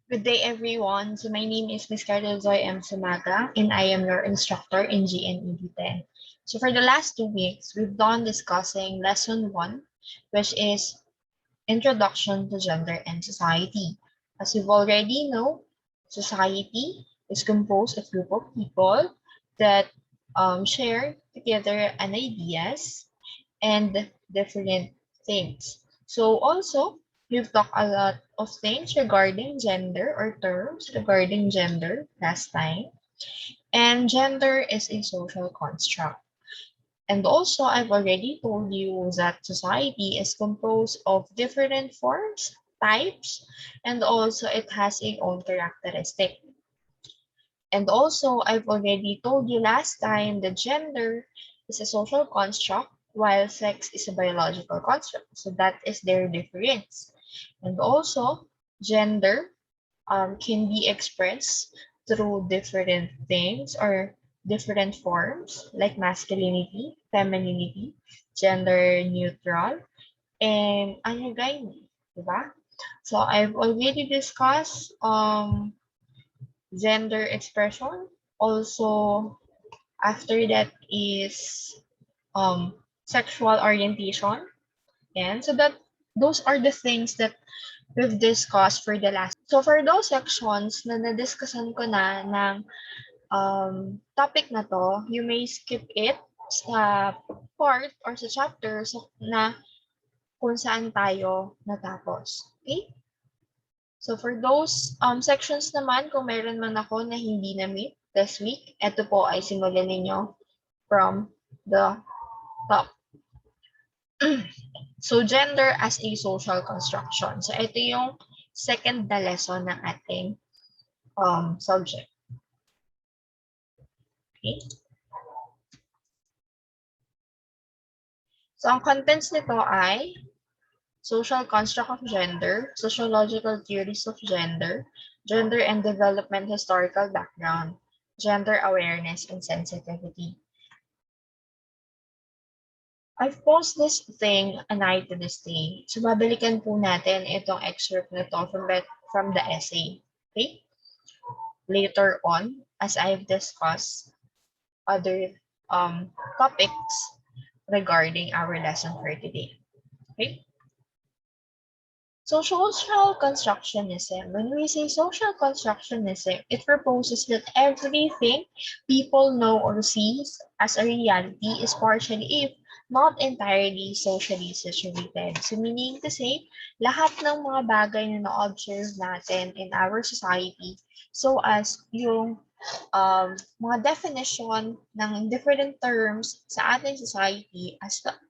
Good day, everyone. So my name is Ms. Carol Zoe M. Sumaga, and I am your instructor in GNED 10. So for the last 2 weeks, we've done discussing Lesson 1, which is Introduction to Gender and Society. As you've already know, society is composed of a group of people that share together an ideas and different things. So also, we've talked a lot of things regarding gender or terms regarding gender last time. And gender is a social construct. And also, I've already told you that society is composed of different forms, types, and also it has its own characteristic. And also, I've already told you last time that gender is a social construct while sex is a biological construct. So that is their difference. And also, gender can be expressed through different things or different forms like masculinity, femininity, gender neutral, and androgyny, diba? So I've already discussed gender expression. Also, after that is sexual orientation. And so that those are the things that we've discussed for the last. So for those sections na nadiskusyon ko na ng topic na to, you may skip it sa part or sa chapter na kung saan tayo natapos. Okay? So for those sections naman, kung meron man ako na hindi na-meet this week, ito po ay simulan ninyo from the top. So gender as a social construction. So ito yung second na lesson ng ating subject. Okay? So ang contents nito ay social construct of gender, sociological theories of gender, gender and development historical background, gender awareness and sensitivity. I've posted this thing a night to this day. So babalikan po natin itong excerpt na to from the essay. Okay? Later on, as I've discussed other topics regarding our lesson for today. Okay? So social constructionism, when we say social constructionism, it proposes that everything people know or sees as a reality is partially, if not entirely, socially situated. So meaning to say, lahat ng mga bagay na na-observe natin in our society, so as yung mga definition ng different terms sa ating society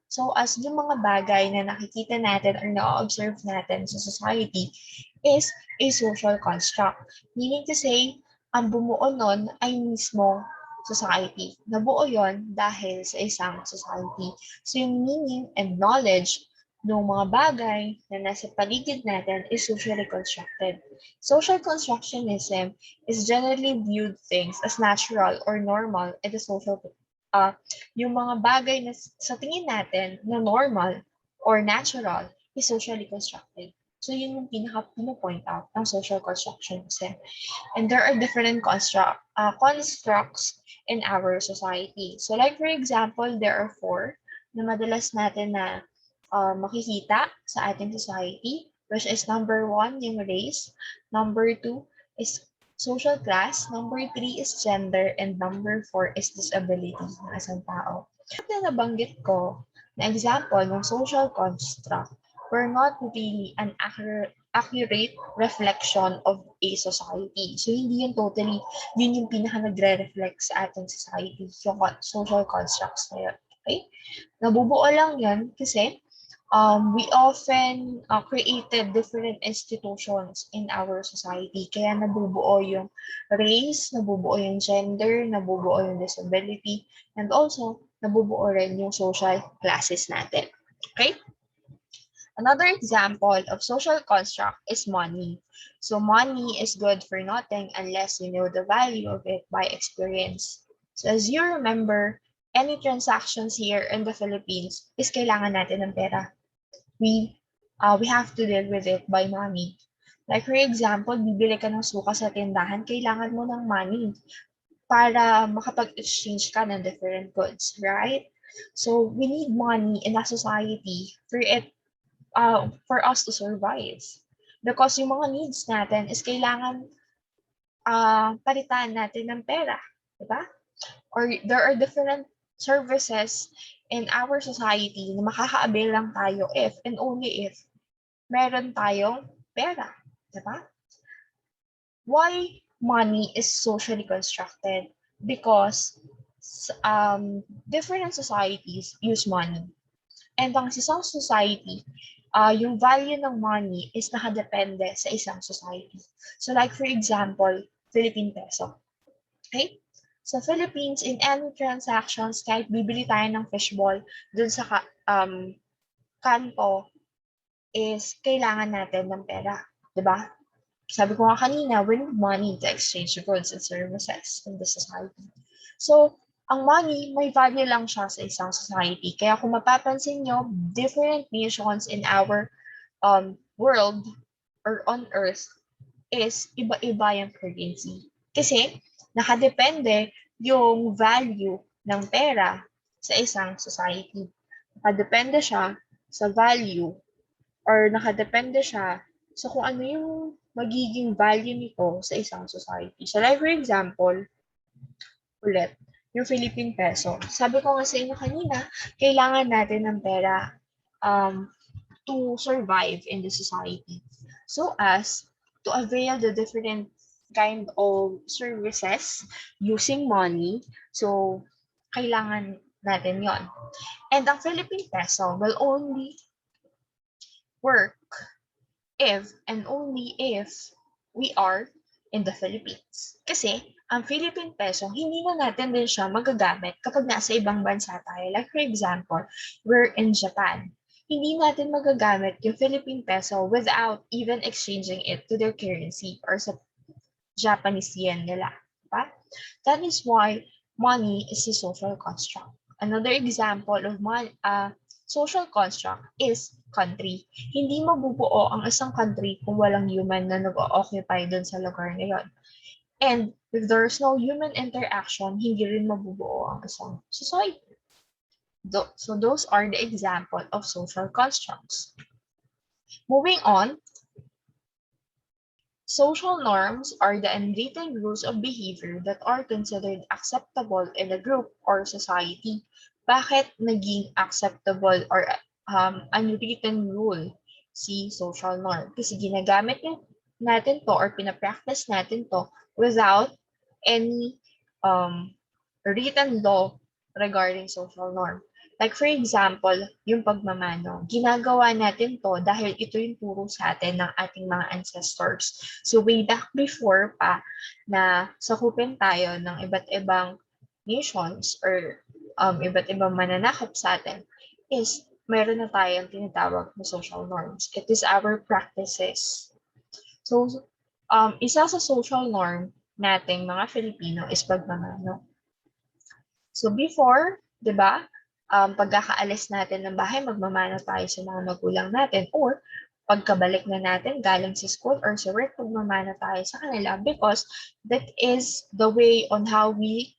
so as yung mga bagay na nakikita natin or na-observe natin sa society is a social construct. Meaning to say, ang bumuo nun ay mismo society. Nabuo yon dahil sa isang society. So yung meaning and knowledge ng mga bagay na nasa paligid natin is socially constructed. Social constructionism is generally viewed things as natural or normal in the social yung mga bagay na sa tingin natin na normal or natural is socially constructed. So yun yung pinaka-point out ng social constructionism. And there are different constructs in our society. So like for example, there are 4 na madalas natin na makikita sa ating society, which is number 1, yung race, number 2 is social class, number 3 is gender, and number 4 is disability ng isang tao. Na nabanggit ko na example ng social construct were not really an accurate reflection of a society. So, hindi yun totally, yun yung pinaka nagre-reflect sa ating society, yung social constructs na yun. Okay? Nabubuo lang yan kasi we often created different institutions in our society. Kaya nabubuo yung race, nabubuo yung gender, nabubuo yung disability, and also nabubuo rin yung social classes natin. Okay? Another example of social construct is money. So money is good for nothing unless you know the value of it by experience. So as you remember, any transactions here in the Philippines is kailangan natin ng pera. We have to deal with it by money. Like for example, bibili ka ng suka sa tindahan, kailangan mo ng money para makapag-exchange ka ng different goods, right? So we need money in a society for us to survive. Because yung mga needs natin is kailangan palitan natin ng pera, di ba? Or there are different services in our society na makaka-avail lang tayo if and only if meron tayong pera, di ba? Why money is socially constructed? Because different societies use money. And ang isang society, yung value ng money is nakadepende sa isang society. So like for example, Philippine peso. Okay? Sa Philippines, in any transactions, kahit bibili tayo ng fishball dun sa kanto, is kailangan natin ng pera. Diba? Sabi ko nga kanina, we need money to exchange goods and services in the society. So, ang money, may value lang siya sa isang society. Kaya kung mapapansin nyo, different nations in our world or on earth is iba-iba yung currency. Kasi, nakadepende yung value ng pera sa isang society. Nakadepende siya sa value or nakadepende siya sa kung ano yung magiging value nito sa isang society. So like for example, ulit, yung Philippine peso. Sabi ko nga sa inyo kanina, kailangan natin ng pera to survive in the society. So as to avail the different kind of services using money, so kailangan natin yon. And ang Philippine peso will only work if and only if we are in the Philippines. Kasi, ang Philippine peso, hindi na natin din siya magagamit kapag nasa ibang bansa tayo. Like for example, we're in Japan. Hindi natin magagamit yung Philippine peso without even exchanging it to their currency or sa Japanese yen nila. Diba? That is why money is a social construct. Another example of social construct is country. Hindi mabubuo ang isang country kung walang human na nag-occupy dun sa lugar na yun. And if there's no human interaction, hindi rin mabubuo ang isang society. So those are the example of social constructs. Moving on, social norms are the unwritten rules of behavior that are considered acceptable in a group or society. Bakit naging acceptable or unwritten rule si social norm? Kasi ginagamit natin to or pinapractice natin to without any written law regarding social norm. Like for example, yung pagmamano. Ginagawa natin to dahil ito yung turo sa atin ng ating mga ancestors. So way back before pa na sakupin tayo ng iba't ibang nations or iba't ibang mananakop sa atin is meron na tayong tinatawag na social norms. It is our practices. So, isa sa social norm nating mga Filipino is pagmamano. So before, 'di ba, pagkakaalis natin ng bahay, magmamano tayo sa mga magulang natin or pagkabalik na natin galing sa school or sa work, magmamano tayo sa kanila because that is the way on how we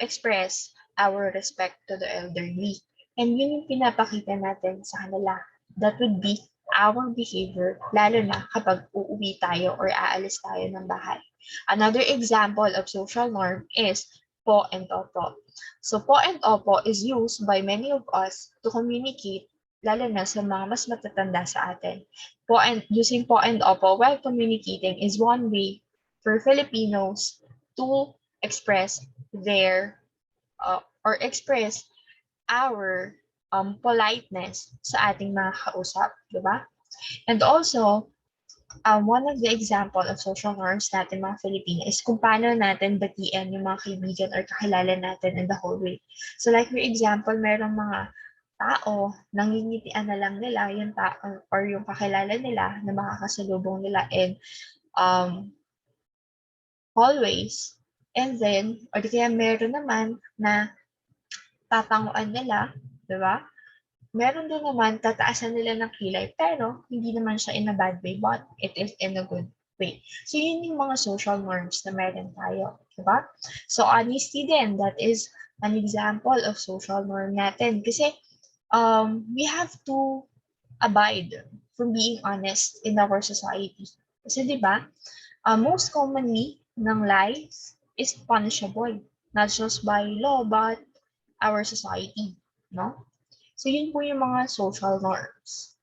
express our respect to the elderly. And yun yung pinapakita natin sa kanila. That would be our behavior, lalo na kapag uuwi tayo or aalis tayo ng bahay. Another example of social norm is po and opo. So po and opo is used by many of us to communicate, lalo na sa mga mas matatanda sa atin. Using po and opo while communicating is one way for Filipinos to express their or express our politeness sa ating mga kausap, di ba? And also, one of the example of social norms natin mga Filipino is kung paano natin batiin yung mga kaibigan or kakilala natin in the whole way. So like for example, merong mga tao, nangingitian na lang nila yung tao or yung kakilala nila na makakasalubong nila in hallways. And then, or di kaya meron naman na tatanguan nila, di ba? meron din naman tataasan nila ng kilay pero hindi naman siya in a bad way but it is in a good way. So yun yung mga social norms na meron tayo, diba? So honesty din, that is an example of social norm natin kasi we have to abide from being honest in our society. Kasi diba, most commonly ng lies is punishable, not just by law but our society, no? So yun po yung mga social norms.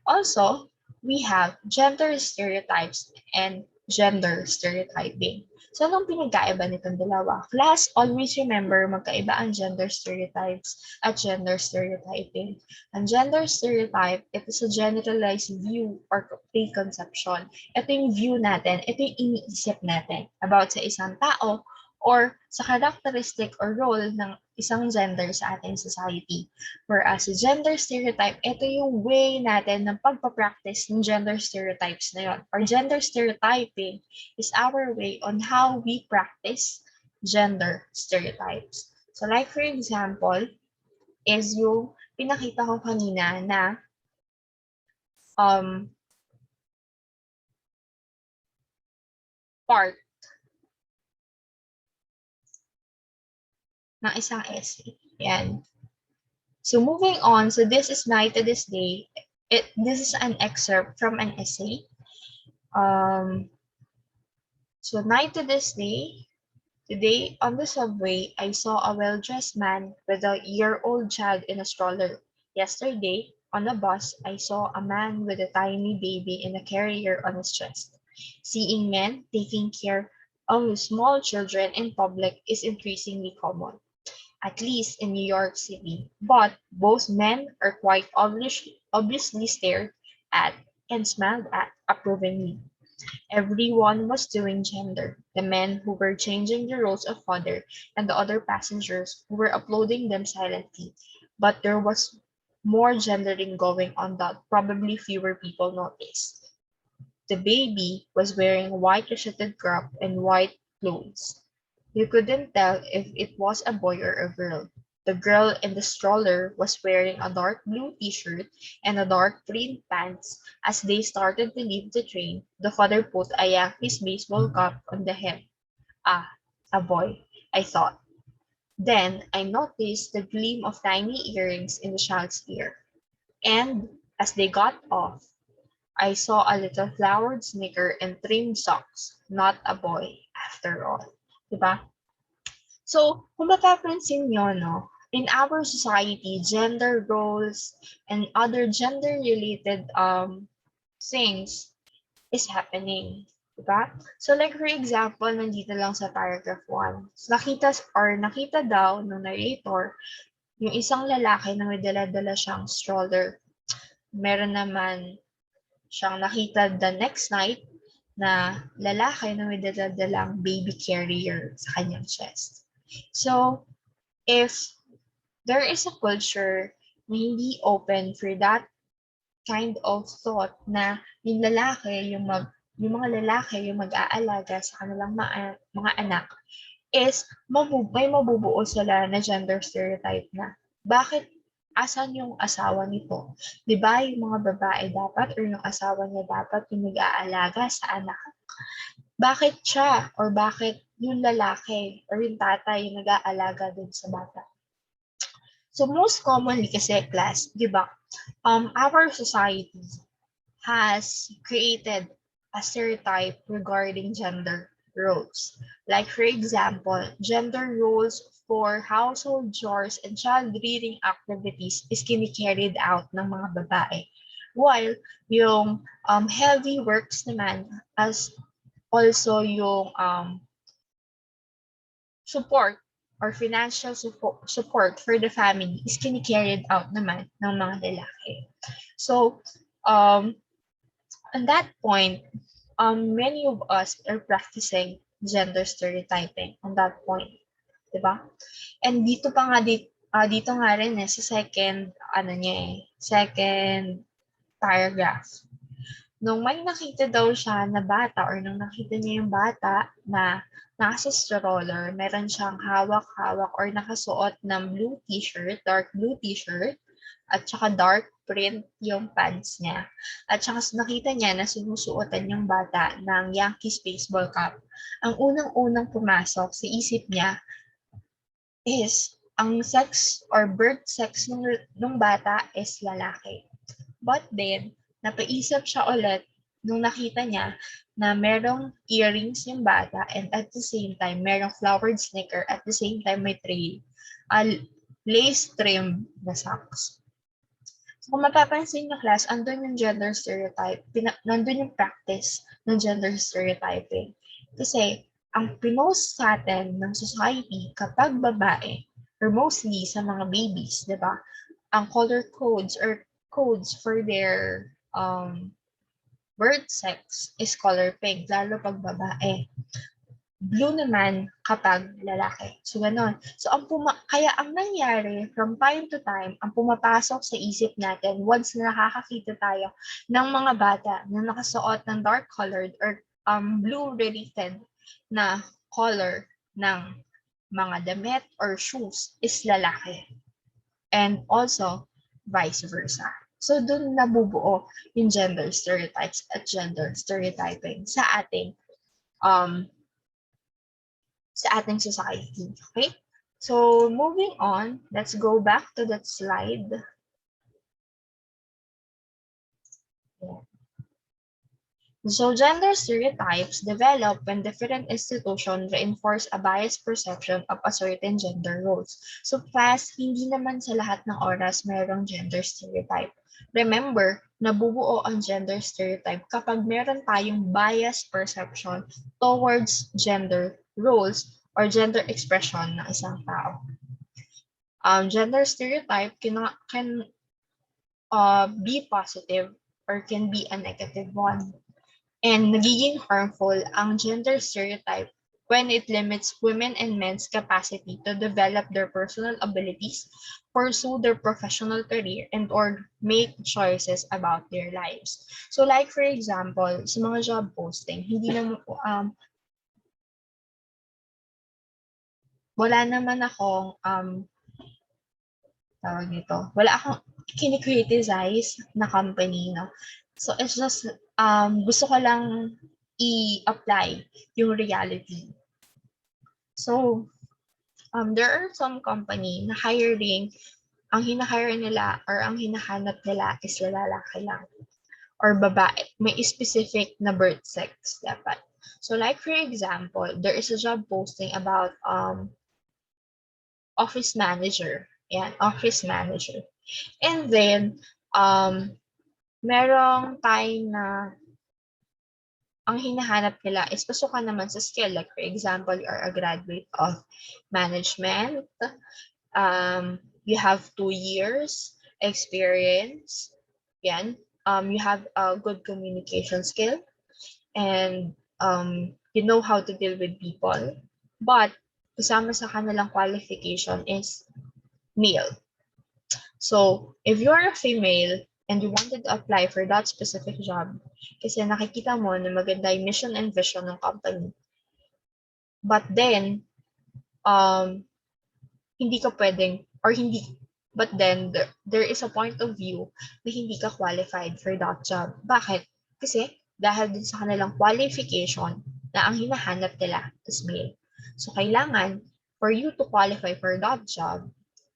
Also, we have gender stereotypes and gender stereotyping. So anong pinagkaiba nitong dalawa? Class, always remember magkaiba ang gender stereotypes at gender stereotyping. Ang gender stereotype, it is a generalized view or preconception. Ito yung view natin, ito yung iniisip natin about sa isang tao or sa characteristic or role ng isang gender sa ating society. Whereas gender stereotype, ito yung way natin ng pagpapractice ng gender stereotypes na yun. Or gender stereotyping is our way on how we practice gender stereotypes. So like for example, is yung pinakita ko kanina na part ng isang essay. Yan. So moving on, so this is Night to This Day. This is an excerpt from an essay. So Night to This Day, today on the subway, I saw a well-dressed man with a year-old child in a stroller. Yesterday, on a bus, I saw a man with a tiny baby in a carrier on his chest. Seeing men taking care of small children in public is increasingly common, at least in New York City, but both men are quite obviously stared at and smiled at approvingly. Everyone was doing gender, the men who were changing the roles of father and the other passengers who were uploading them silently. But there was more gendering going on that probably fewer people noticed. The baby was wearing a white reshetted crop and white clothes. You couldn't tell if it was a boy or a girl. The girl in the stroller was wearing a dark blue t-shirt and a dark green pants. As they started to leave the train, the father put a Yankees baseball cap on the hem. Ah, a boy, I thought. Then I noticed the gleam of tiny earrings in the child's ear. And as they got off, I saw a little flowered sneaker and trimmed socks, not a boy after all. Diba? So, kung mapapansin nyo, no, in our society, gender roles and other gender-related things is happening. Diba? So, like for example, nandito lang sa paragraph 1. So, nakita daw ng narrator yung isang lalaki na may dala-dala siyang stroller. Meron naman siyang nakita the next night na lalaki na may dala-dalang baby carrier sa kanyang chest. So, if there is a culture na hindi open for that kind of thought na yung mga lalaki yung mag-aalaga sa kanilang mga anak, is may mabubuo sila na gender stereotype na. Bakit asan yung asawa nito? 'Di ba yung mga babae dapat or yung asawa niya dapat yung mag-aalaga sa anak? Bakit siya or bakit yung lalaki or yung tatay yung nag-aalaga dun sa bata? So most commonly kasi class, 'di ba? Our society has created a stereotype regarding gender roles. Like for example, gender roles for household chores and child rearing activities is kini-carried out ng mga babae. While yung heavy works naman as also yung support or financial support for the family is kini-carried out naman ng mga lalaki. So, on that point, many of us are practicing gender stereotyping on that point, di ba? And dito nga rin sa second paragraph. Nung may nakita daw siya na bata or nung nakita niya yung bata na nasa stroller, meron siyang hawak-hawak or nakasuot ng blue t-shirt, dark blue t-shirt, At saka dark print yung pants niya. At saka nakita niya na sinusuotan yung bata ng Yankees baseball cap. Ang unang-unang pumasok sa isip niya is ang sex or birth sex nung bata is lalaki. But then, napaisip siya ulit nung nakita niya na merong earrings yung bata and at the same time, merong flowered sneaker at the same time may lace trim na socks. So, kung mapapansin niyo class, andun yung gender stereotype, nandun yung practice ng gender stereotyping. Kasi, ang pinost sa atin ng society kapag babae, or mostly sa mga babies, di ba? Ang color codes or codes for their birth sex is color pink, lalo pag babae. Blue naman kapag lalaki. So, ganon. So, kaya ang nangyari from time to time, ang pumapasok sa isip natin once na nakakakita tayo ng mga bata na nakasuot ng dark-colored or blue-related na color ng mga damit or shoes is lalaki. And also, vice versa. So, dun nabubuo yung gender stereotypes at gender stereotyping sa ating society. Okay? So, moving on, let's go back to that slide. So, gender stereotypes develop when different institutions reinforce a biased perception of a certain gender roles. So, class, hindi naman sa lahat ng oras mayroong gender stereotype. Remember, nabubuo ang gender stereotype kapag meron tayong biased perception towards gender roles or gender expression ng isang tao. Gender stereotype can be positive or can be a negative one. And nagiging harmful ang gender stereotype when it limits women and men's capacity to develop their personal abilities, pursue their professional career, and or make choices about their lives. So like for example, sa mga job posting, wala naman akong wala akong kini-criticize na company, no? So it's just gusto ko lang i-apply yung reality. So there are some company na hiring, ang hina-hire nila or ang hinahanap nila is lalaki lang or babae. May specific na birth sex dapat. So like for example, there is a job posting about office manager. Yan, office manager. And then, merong time na ang hinahanap nila is pasukan naman sa skill. Like, for example, you are a graduate of management. You have 2 years experience. Yan. You have a good communication skill. And you know how to deal with people. But, kasama sa kanilang qualification is male. So, if you are a female and you wanted to apply for that specific job, kasi nakikita mo na maganda yung mission and vision ng company, but then, hindi ka pwedeng, or hindi, but then, there is a point of view na hindi ka qualified for that job. Bakit? Kasi, dahil din sa kanilang qualification na ang hinahanap nila is male. So, kailangan, for you to qualify for that job,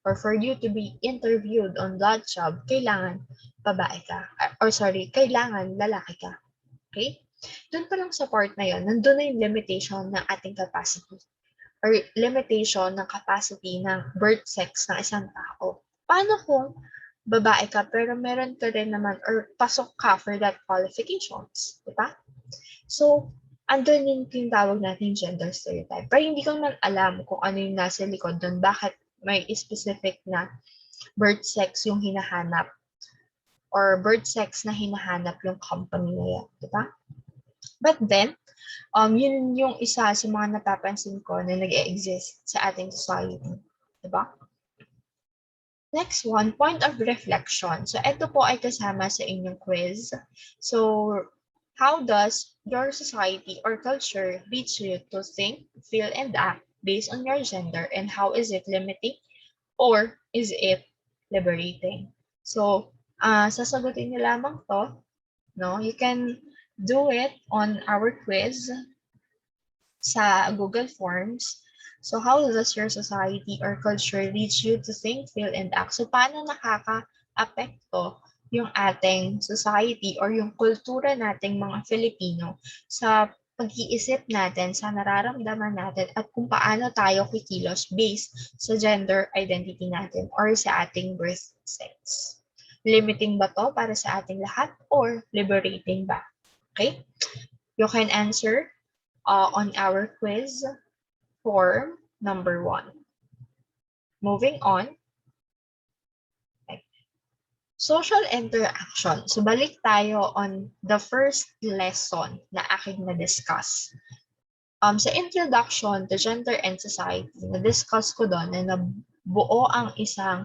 or for you to be interviewed on that job, kailangan babae ka. Kailangan lalaki ka. Okay? Doon pa lang sa part na yun, nandun na yung limitation ng ating capacity or limitation ng capacity ng birth sex ng isang tao. Paano kung babae ka pero meron ka rin naman or pasok ka for that qualifications? Diba? So, andun yung tinatawag natin gender stereotype. Pero hindi ko naman alam kung ano yung nasa likod doon. Bakit may specific na birth sex yung hinahanap or birth sex na hinahanap yung company na yan, di ba? But then, yun yung isa sa mga napapansin ko na nag-exist sa ating society, di ba? Next one, point of reflection. So, ito po ay kasama sa inyong quiz. So, how does your society or culture leads you to think, feel, and act based on your gender, and how is it limiting or is it liberating? So, sasagutin niyo lamang to, no? You can do it on our quiz sa Google Forms. So, how does your society or culture lead you to think, feel, and act? So, paano nakaka-apekto yung ating society or yung kultura nating mga Filipino sa pag-iisip natin, sa nararamdaman natin, at kung paano tayo kikilos based sa gender identity natin or sa ating birth sex. Limiting ba to para sa ating lahat or liberating ba? Okay? You can answer on our quiz form number 1. Moving on, okay. Social interaction. So balik tayo on the first lesson na aking na-discuss. Sa introduction to gender and society, na-discuss ko doon na nabuo ang isang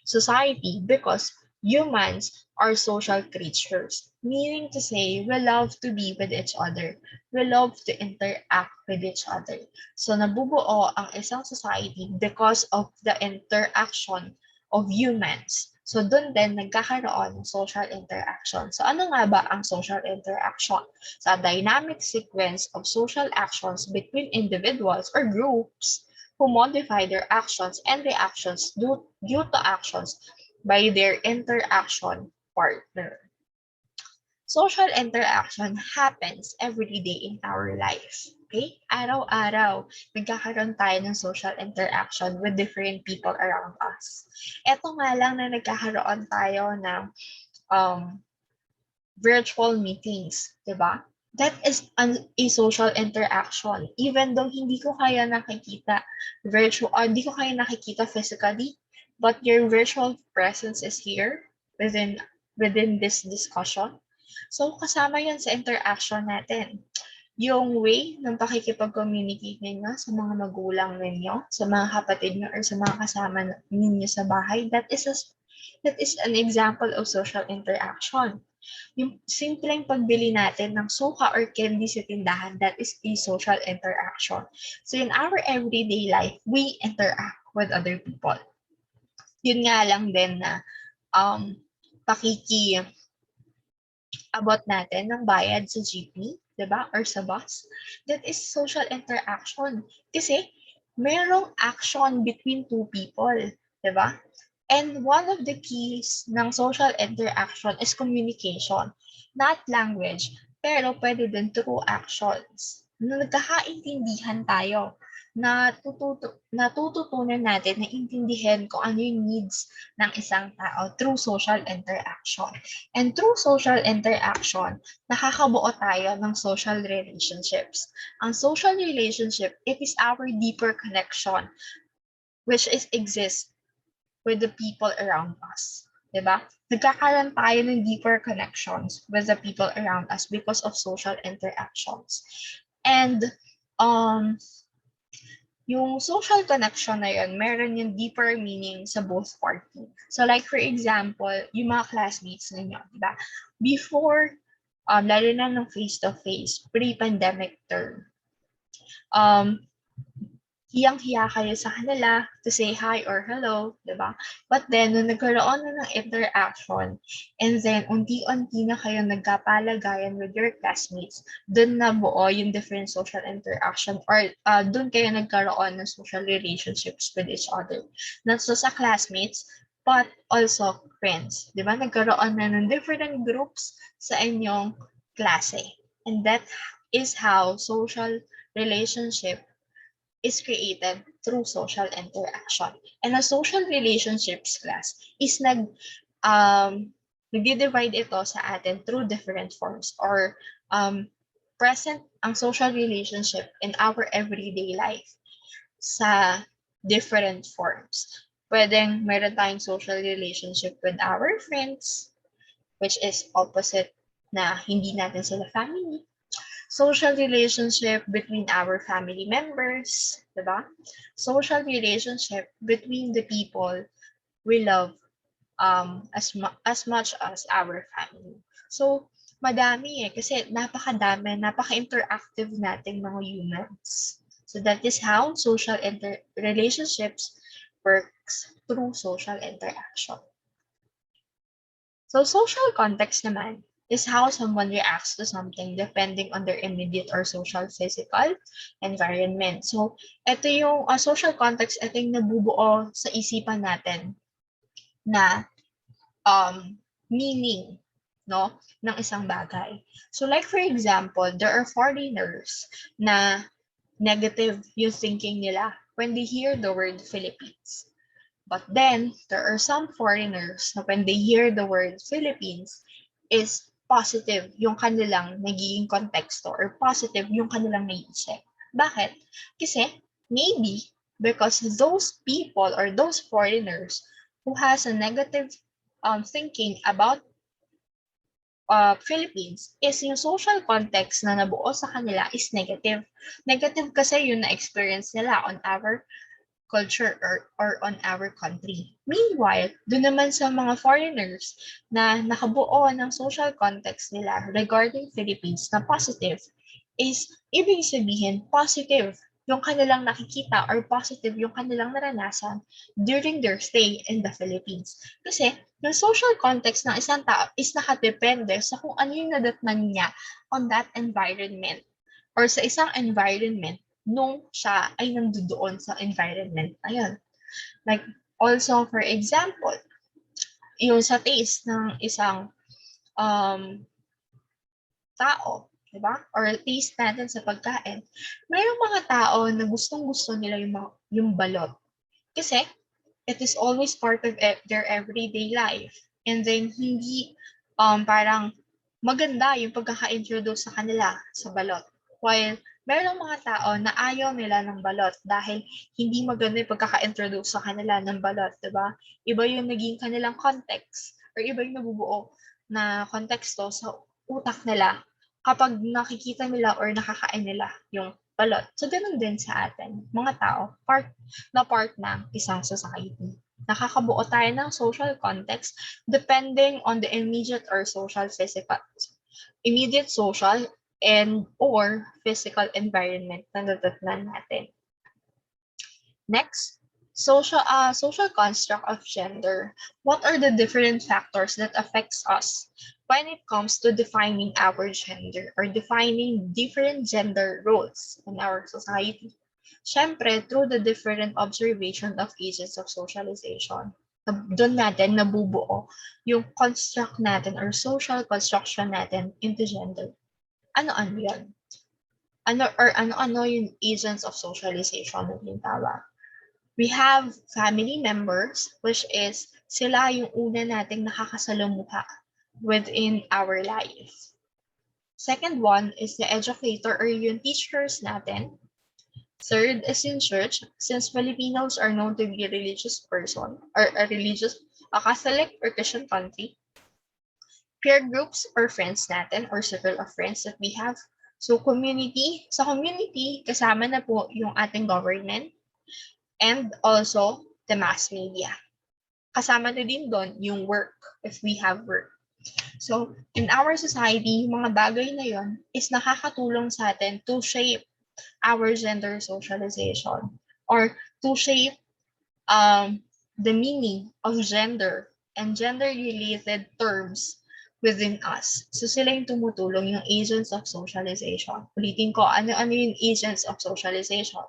society because humans are social creatures, meaning to say we love to be with each other. We love to interact with each other. So nabubuo ang isang society because of the interaction of humans. So doon din nagkakaroon ng social interaction. So ano nga ba ang social interaction? Sa dynamic sequence of social actions between individuals or groups who modify their actions and reactions due to actions by their interaction partner. Social interaction happens every day in our life. Okay? Araw-araw, nagkakaroon tayo ng social interaction with different people around us. Ito nga lang na nagkakaroon tayo ng virtual meetings, di ba? That is a social interaction. Even though hindi ko kaya nakikita hindi ko kaya nakikita physically, but your virtual presence is here within this discussion. So, kasama yan sa interaction natin. Yung way ng pakikipag-communicate ninyo sa mga magulang ninyo, sa mga kapatid nyo, or sa mga kasama ninyo sa bahay, that is an example of social interaction. Yung simpleng pagbili natin ng suka or candy sa tindahan, that is a social interaction. So in our everyday life, we interact with other people. Yun nga lang din na abot natin ng bayad sa jeepney, diba? Or sa bus. That is social interaction. Kasi merong action between two people, diba? And one of the keys ng social interaction is communication, not language, pero pwede din through actions. Nagkakaintindihan tayo, natututunan natin na intindihin kung ano yung needs ng isang tao through social interaction. And through social interaction, nakakabuo tayo ng social relationships. Ang social relationship, it is our deeper connection, which exists with the people around us. Diba? Nagkakaroon tayo ng deeper connections with the people around us because of social interactions. And yung social connection na yun, meron yung deeper meaning sa both party. So like for example, yung mga classmates ninyo, diba? Before, lalo na nung face-to-face, pre-pandemic term, hiyang-hiya kayo sa kanila to say hi or hello, diba? But then, nung nagkaroon na ng interaction, and then unti-unti na kayo nagkapalagayan with your classmates, dun na buo yung different social interaction or dun kayo nagkaroon ng social relationships with each other. Not so sa classmates, but also friends. Diba? Nagkaroon na ng different groups sa inyong klase. And that is how social relationship is created through social interaction. And a social relationships class is nag-divide ito sa atin through different forms or present ang social relationship in our everyday life sa different forms. Pwedeng meron tayong social relationship with our friends, which is opposite na hindi natin sila family. Social relationship between our family members, diba? Social relationship between the people we love as much as our family. So, madami kasi napaka-interactive nating mga humans. So that is how social relationships works through social interaction. So social context naman is how someone reacts to something depending on their immediate or social physical environment. So ito yung social context, ito yung nabubuo sa isipan natin na meaning, no, ng isang bagay. So like for example, there are foreigners na negative yung thinking nila when they hear the word Philippines. But then, there are some foreigners na when they hear the word Philippines is positive yung kanilang nagiging konteksto or positive yung kanilang naiisip. Bakit? Kasi maybe because those people or those foreigners who has a negative thinking about Philippines is yung social context na nabuo sa kanila is negative. Negative kasi yung na-experience nila on our culture or on our country. Meanwhile, doon naman sa mga foreigners na nakabuo ng social context nila regarding Philippines na positive is ibig sabihin positive yung kanilang nakikita or positive yung kanilang naranasan during their stay in the Philippines. Kasi yung social context ng isang tao is nakadepende sa kung ano yung nadatnan niya on that environment or sa isang environment nung siya ay nandoon sa environment na yun. Like, also, for example, yung sa taste ng isang tao, di ba? Or taste natin sa pagkain. Mayroong mga tao na gustong-gusto nila yung balot. Kasi, it is always part of their everyday life. And then, hindi parang maganda yung pagkaka-introduce sa kanila sa balot. While merong mga tao na ayaw nila ng balot dahil hindi maganda yung pagkaka-introduce sa kanila ng balot, diba? Iba yung naging kanilang context or iba yung nabubuo na konteksto sa utak nila kapag nakikita nila or nakakain nila yung balot. So, ganun din sa atin, mga tao, part ng isang society. Nakakabuo tayo ng social context depending on the immediate or social physical, immediate social and or physical environment na natatnan natin. Next, social construct of gender. What are the different factors that affects us when it comes to defining our gender or defining different gender roles in our society? Siyempre, through the different observation of agents of socialization. Doon natin nabubuo yung construct natin or social construction natin into gender. Ano-ano yan? Ano-ano yung agents of socialization na tinatawag? We have family members, which is sila yung una nating nakakasalamuha within our life. Second one is the educator or yung teachers natin. Third is in church, since Filipinos are known to be a religious person or a Catholic or Christian country. Peer groups or friends natin or circle of friends that we have. So community, sa community, kasama na po yung ating government and also the mass media. Kasama na din doon yung work, if we have work. So in our society, yung mga bagay na yon is nakakatulong sa atin to shape our gender socialization or to shape the meaning of gender and gender-related terms within us. So sila yung tumutulong, yung agents of socialization. Ulitin ko, ano-ano yung agents of socialization?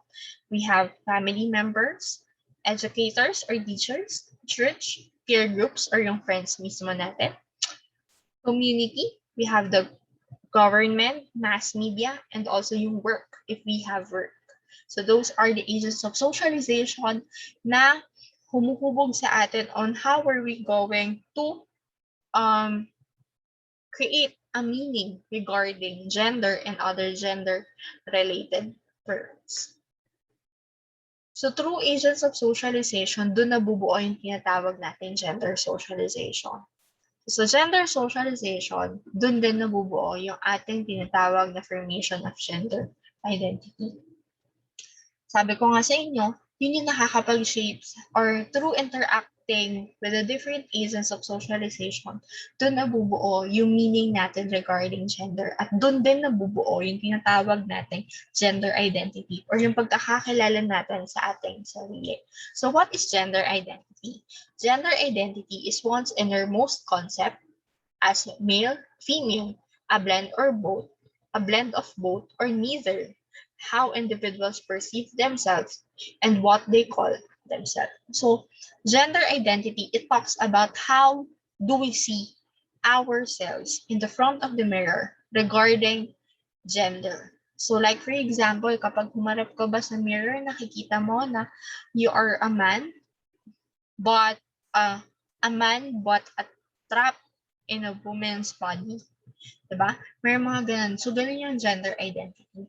We have family members, educators or teachers, church, peer groups or yung friends mismo natin. Community, we have the government, mass media, and also yung work, if we have work. So those are the agents of socialization na humuhubog sa atin on how are we going to create a meaning regarding gender and other gender-related terms. So through agents of socialization, doon nabubuo yung tinatawag natin gender socialization. So gender socialization, dun din nabubuo yung ating tinatawag na formation of gender identity. Sabi ko nga sa inyo, yun yung nakakapag-shape or through interacting with the different agents of socialization, dun nabubuo yung meaning natin regarding gender at dun din nabubuo yung tinatawag nating gender identity or yung pagkakakilala natin sa ating sarili. So what is gender identity? Gender identity is one's innermost concept as male, female, a blend of both, or neither, how individuals perceive themselves, and what they call themselves. So, gender identity, it talks about how do we see ourselves in the front of the mirror regarding gender. So like for example, kapag humarap ka ba sa mirror, nakikita mo na you are a man, but a man but trapped in a woman's body. Diba? May mga ganun. So, ganun yung gender identity.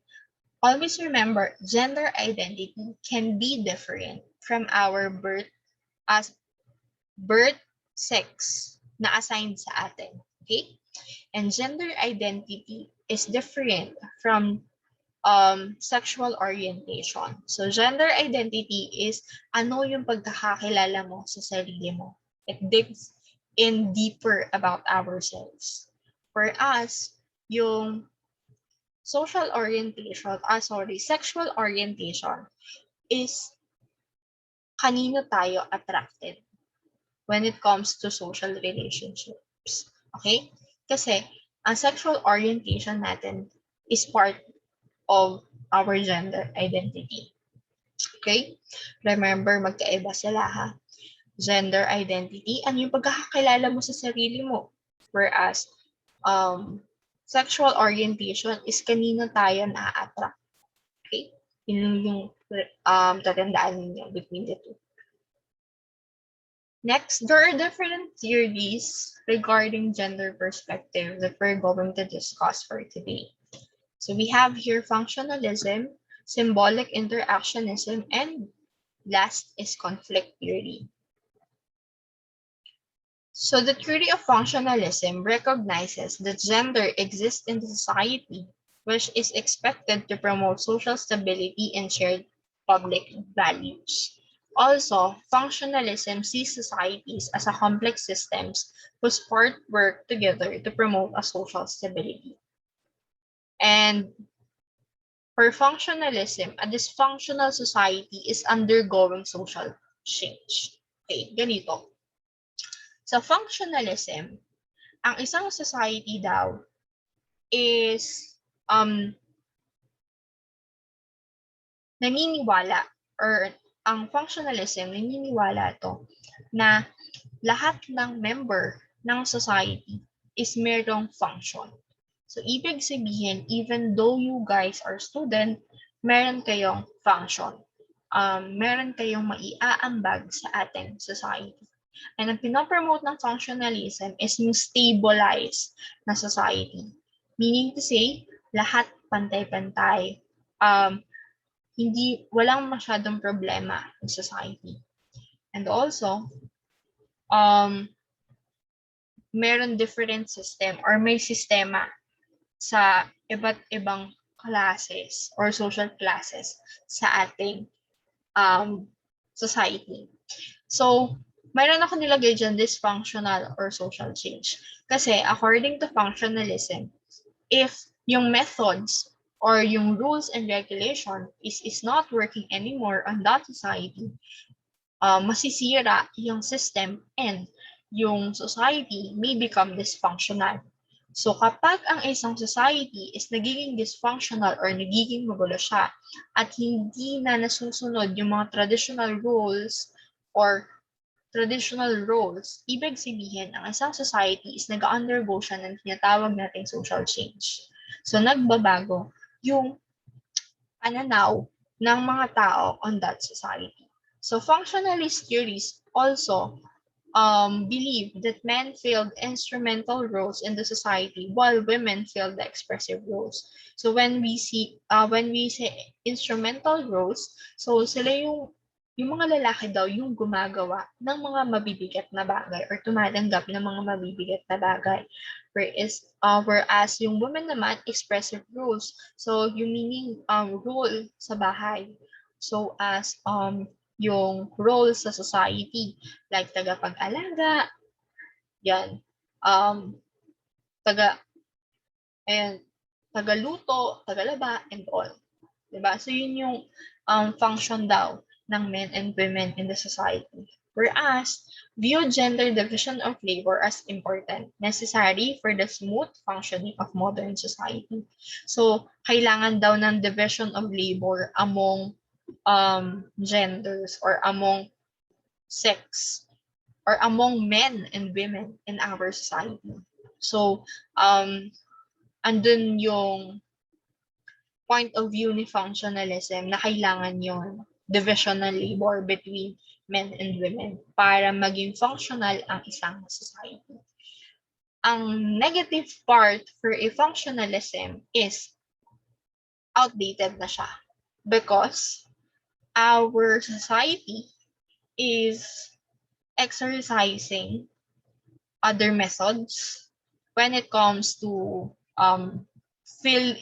Always remember, gender identity can be different from our birth sex na assigned sa atin. Okay? And gender identity is different from sexual orientation. So, gender identity is ano yung pagkakakilala mo sa sarili mo. It digs in deeper about ourselves. For us, yung sexual orientation is kanino tayo attracted when it comes to social relationships. Okay? Kasi, ang sexual orientation natin is part of our gender identity. Okay? Remember, magkaiba sila ha. Gender identity, ano yung pagkakakilala mo sa sarili mo. Whereas, sexual orientation is kanino tayo na-attract. Okay? Yun yung tatandaan ninyo between the two. Next, there are different theories regarding gender perspective that we're going to discuss for today. So we have here functionalism, symbolic interactionism, and last is conflict theory. So the theory of functionalism recognizes that gender exists in the society, which is expected to promote social stability and shared public values. Also, functionalism sees societies as a complex systems whose parts work together to promote a social stability. And for functionalism, a dysfunctional society is undergoing social change. Okay, ganito. Sa functionalism, ang isang society daw is naniniwala, or ang functionalism naniniwala to na lahat ng member ng society is merong function. So, ibig sabihin, even though you guys are student, meron kayong function. Meron kayong maiaambag sa ating society. And ang pinopromote ng functionalism is yung stabilized na society. Meaning to say, lahat pantay-pantay. Walang masyadong problema in society. And also, meron different system or may sistema sa iba't ibang classes or social classes sa ating society. So, mayroon ako nilagay dyan, dysfunctional or social change. Kasi according to functionalism, if yung methods or yung rules and regulation is not working anymore on that society, masisira yung system and yung society may become dysfunctional. So kapag ang isang society is nagiging dysfunctional or nagiging magulo siya at hindi na nasusunod yung mga traditional rules or traditional roles, ibig sabihin ang isang society is nag-undergo siya ng tinatawag nating social change. So nagbabago yung pananaw ng mga tao on that society. So functionalist theories also believe that men filled instrumental roles in the society while women filled the expressive roles. So when we say instrumental roles, so sila yung mga lalaki daw yung gumagawa ng mga mabibigat na bagay or tumatanggap ng mga mabibigat na bagay. Whereas yung women naman, expressive roles. So yung meaning role sa bahay. So as yung role sa society, like tagapag-alaga, yan, tagaluto, tagalaba, and all. Diba? So, yun yung function daw ng men and women in the society. Whereas, view gender division of labor as important, necessary for the smooth functioning of modern society. So, kailangan daw ng division of labor among genders or among sex or among men and women in our society. So, andun yung point of view ni functionalism na kailangan yung division ng labor between men and women para maging functional ang isang society. Ang negative part for a functionalism is outdated na siya because our society is exercising other methods when it comes to fill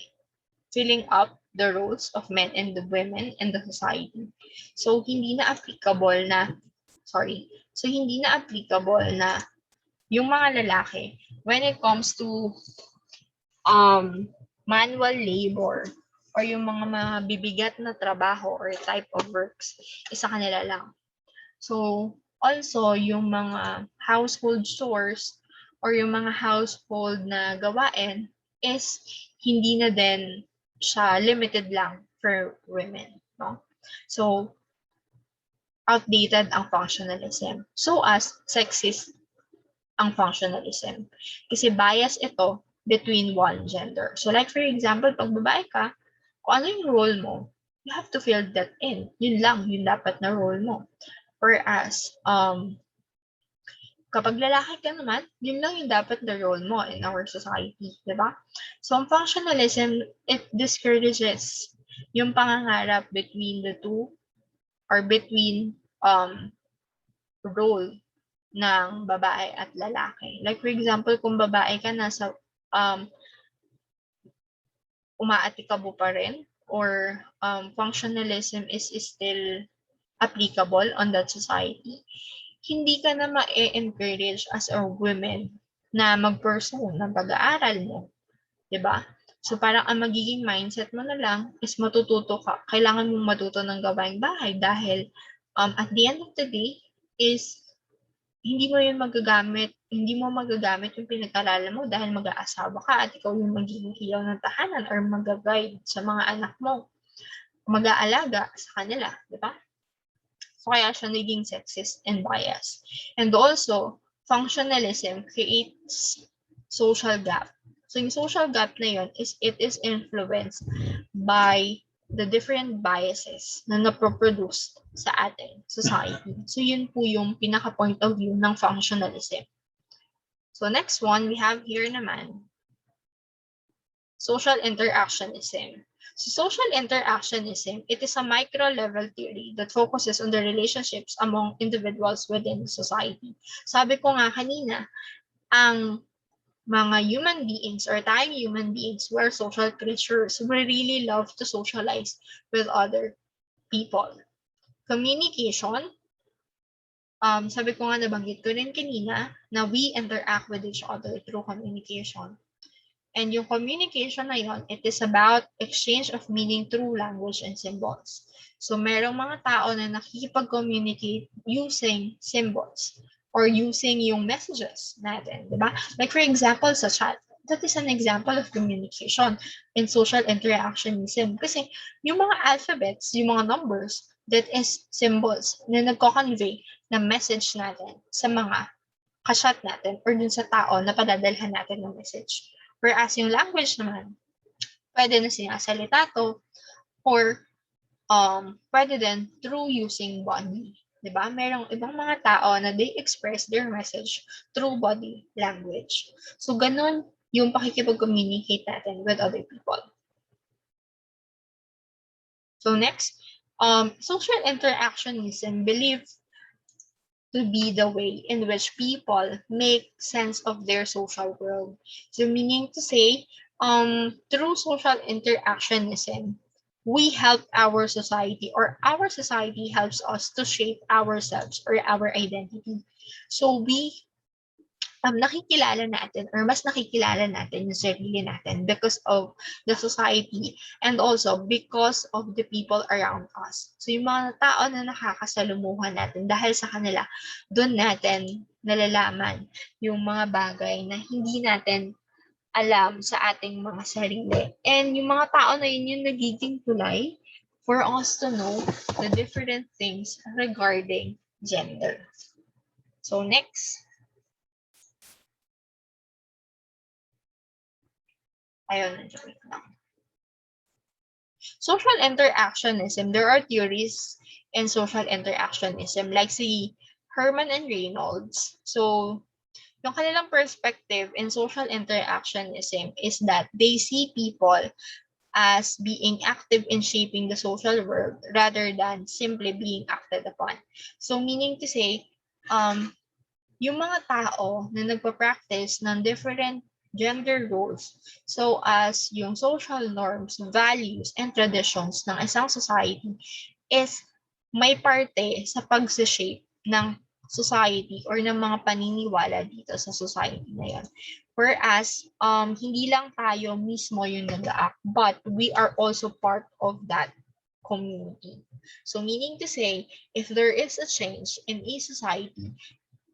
filling up the roles of men and the women in the society. So hindi na applicable na yung mga lalaki when it comes to manual labor or yung mga mabibigat na trabaho or type of works isa kanila lang. So also yung mga household chores or yung mga household na gawain is hindi na din siya limited lang for women, no? So, outdated ang functionalism. So as sexist ang functionalism. Kasi bias ito between one gender. So like for example, pag babae ka, kung ano yung role mo, you have to fill that in. Yun lang, yun dapat na role mo. Whereas, kapag lalaki ka naman, yun lang yung dapat na role mo in our society, di ba? So, ang functionalism, it discourages yung pangangarap between the two or between role ng babae at lalaki. Like for example, kung babae ka, nasa umaatikabo pa rin or functionalism is still applicable on that society, hindi ka na ma-encourage as a woman na mag-pursue ng pag-aaral mo. Diba? So parang ang magiging mindset mo na lang is matututo ka. Kailangan mong matuto ng gawaing bahay dahil at the end of the day is hindi mo magagamit yung pinag-aralan mo dahil mag-aasawa ka at ikaw yung magiging ilaw ng tahanan or mag-guide sa mga anak mo. Mag-aalaga sa kanila, di ba? So kaya siya naging sexist and biased. And also, functionalism creates social gap. So yung social gap na yun is it is influenced by the different biases na naproproduce sa ating society. So yun po yung pinaka-point of view ng functionalism. So next one, we have here naman, social interactionism. So social interactionism, it is a micro-level theory that focuses on the relationships among individuals within society. Sabi ko nga kanina, ang mga human beings or tayong human beings, we're social creatures. We really love to socialize with other people. Communication, sabi ko nga nabanggit ko rin kanina na we interact with each other through communication. And yung communication na yun, it is about exchange of meaning through language and symbols. So merong mga tao na nakikipag-communicate using symbols or using yung messages natin, di ba? Like for example, sa chat, that is an example of communication in social interactionism. Kasi yung mga alphabets, yung mga numbers, that is symbols na nagko-convey na message natin sa mga ka-chat natin or dun sa tao na padadalhan natin ng message. Whereas yung language naman, pwede na sinasalita to or pwede din through using body. Diba? Merong ibang mga tao na they express their message through body language. So, ganun yung pakikipag-communicate natin with other people. So, next, social interactionism believes to be the way in which people make sense of their social world. So meaning to say, through social interactionism, we help our society or our society helps us to shape ourselves or our identity. So we nakikilala natin or mas nakikilala natin yung sarili natin because of the society and also because of the people around us. So yung mga tao na nakakasalumuhan natin dahil sa kanila, doon natin nalalaman yung mga bagay na hindi natin alam sa ating mga sarili. And yung mga tao na yun yung nagiging tulay for us to know the different things regarding gender. So next. Ayun, joke lang. Social interactionism. There are theories in social interactionism like si Herman and Reynolds. So, yung kanilang perspective in social interactionism is that they see people as being active in shaping the social world rather than simply being acted upon. So, meaning to say, yung mga tao na nagpa-practice ng different gender roles, so as yung social norms, values, and traditions ng isang society is may parte sa pag-shape ng society or ng mga paniniwala dito sa society na yan. Whereas, hindi lang tayo mismo yung nag-act, but we are also part of that community. So meaning to say, if there is a change in a society,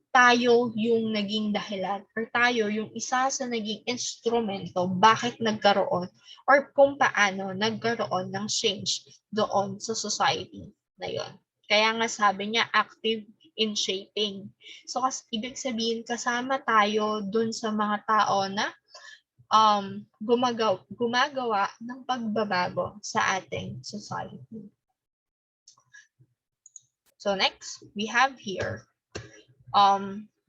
tayo yung naging dahilan or tayo yung isa sa naging instrumento bakit nagkaroon or kung paano nagkaroon ng change doon sa society na yon. Kaya nga sabi niya active in shaping. So ibig sabihin kasama tayo doon sa mga tao na gumagawa ng pagbabago sa ating society. So next, we have here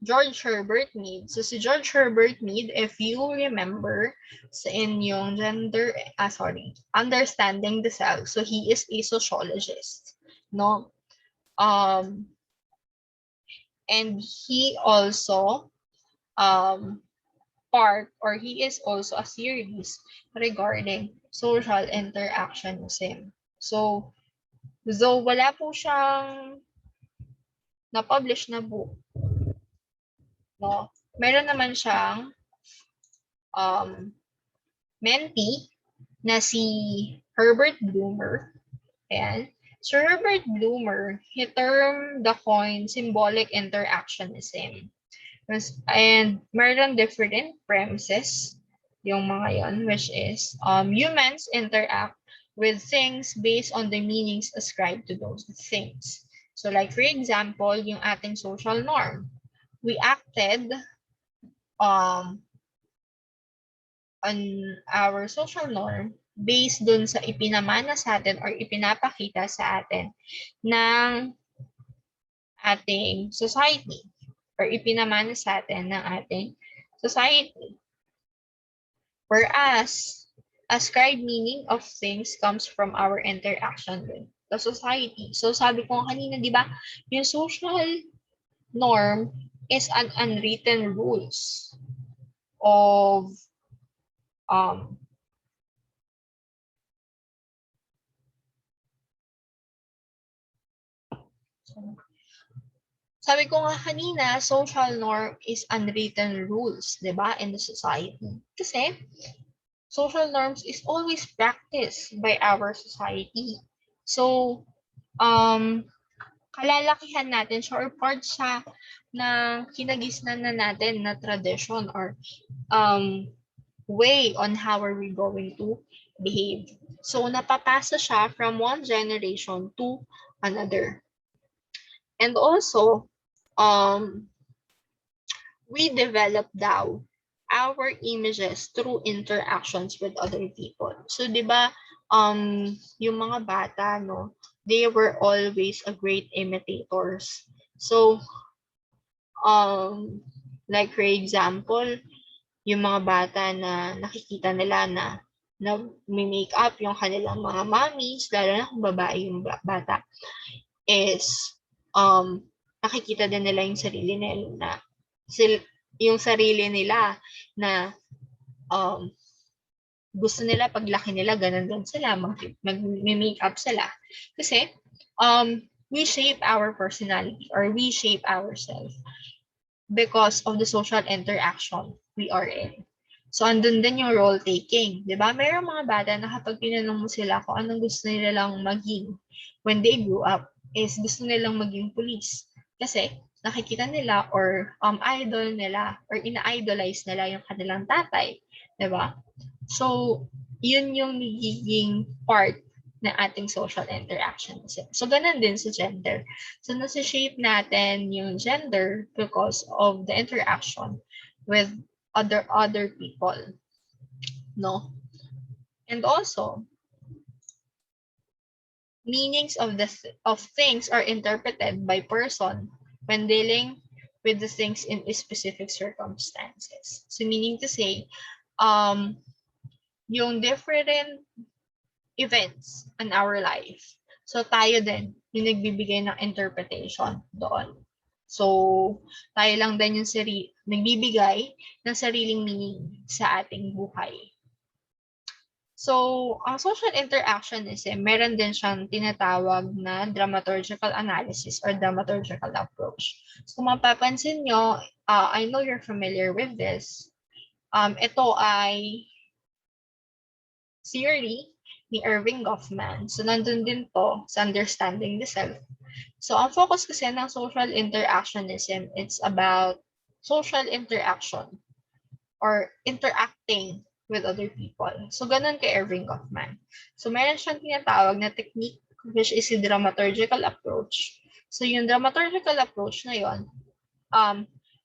George Herbert Mead. So si George Herbert Mead, if you remember in yung Understanding the Self. So he is a sociologist, no? And he also he is also a series regarding social interactionism. So though wala po siyang na-publish na book, no, meron naman siyang mentee na si Herbert Bloomer. Ayan. So Herbert Bloomer, he termed the coin symbolic interactionism. And meron different premises yung mga yon, which is humans interact with things based on the meanings ascribed to those things. So like for example, yung ating social norm. We acted on our social norm based dun sa ipinamana sa atin or ipinapakita sa atin ng ating society or ipinamana sa atin ng ating society. Whereas, ascribed meaning of things comes from our interaction with the society. So sabi ko kanina, di ba, yung social norm is an unwritten rules of sabi ko nga kanina, social norm is unwritten rules, di ba, in the society. Kasi, social norms is always practiced by our society. So, kalalakihan natin siya or part siya ng kinagisnan na natin na tradition or way on how are we going to behave. So, napapasa siya from one generation to another. And also, we develop daw our images through interactions with other people. So, di ba, yung mga bata, no, they were always a great imitators. So, like for example, yung mga bata na nakikita nila na may-make up yung kanilang mga mommies, lalo na kung babae yung bata, is nakikita din nila yung sarili nila na gusto nila paglaki nila ganun din sila, mag-make up sila. Kasi we shape our personality or we shape ourselves because of the social interaction we are in. So, andun din yung role taking. Di ba? Mayroong mga bata na kapag tinanong mo sila kung anong gusto nila lang maging when they grew up, is gusto nilang maging police. Kasi, nakikita nila or idol nila or ina-idolize nila yung kanilang tatay. Di ba? So, yun yung nagiging part ng ating social interaction. So, ganun din sa gender. So, nasa-shape natin yung gender because of the interaction with other people, no? And also, meanings of things are interpreted by person when dealing with the things in specific circumstances. So, meaning to say, yung different events in our life. So, tayo din yung nagbibigay ng interpretation doon. So, tayo lang din yung nagbibigay ng sariling meaning sa ating buhay. So, ang social interactionism, meron din siyang tinatawag na dramaturgical analysis or dramaturgical approach. So, kung mapapansin nyo, I know you're familiar with this. Ito ay theory ni Erving Goffman. So, nandun din to sa understanding the self. So, ang focus kasi ng social interactionism, it's about social interaction or interacting with other people. So, ganun kay Erving Goffman. So, meron siyang tinatawag na technique which is the dramaturgical approach. So, yung dramaturgical approach na yon,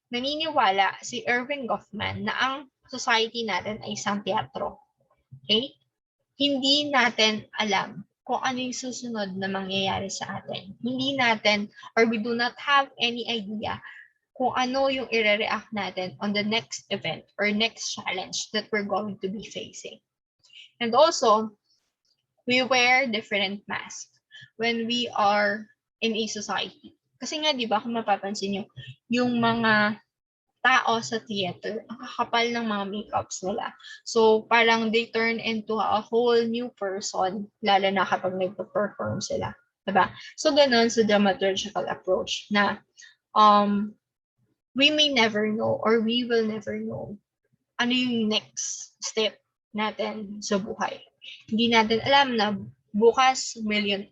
naniniwala si Erving Goffman na ang society natin ay isang teatro. Okay? Hindi natin alam kung ano yung susunod na mangyayari sa atin. Hindi natin or we do not have any idea kung ano yung i-react natin on the next event or next challenge that we're going to be facing. And also, we wear different masks when we are in a society. Kasi nga, di ba, kung mapapansin nyo, yung mga tao sa theater, ang kakapal ng mga makeups nila. So, parang they turn into a whole new person, lalo na kapag nagpa-perform sila. Diba? So, ganun sa dramaturgical approach na we may never know or we will never know ano yung next step natin sa buhay. Hindi natin alam na bukas ngayon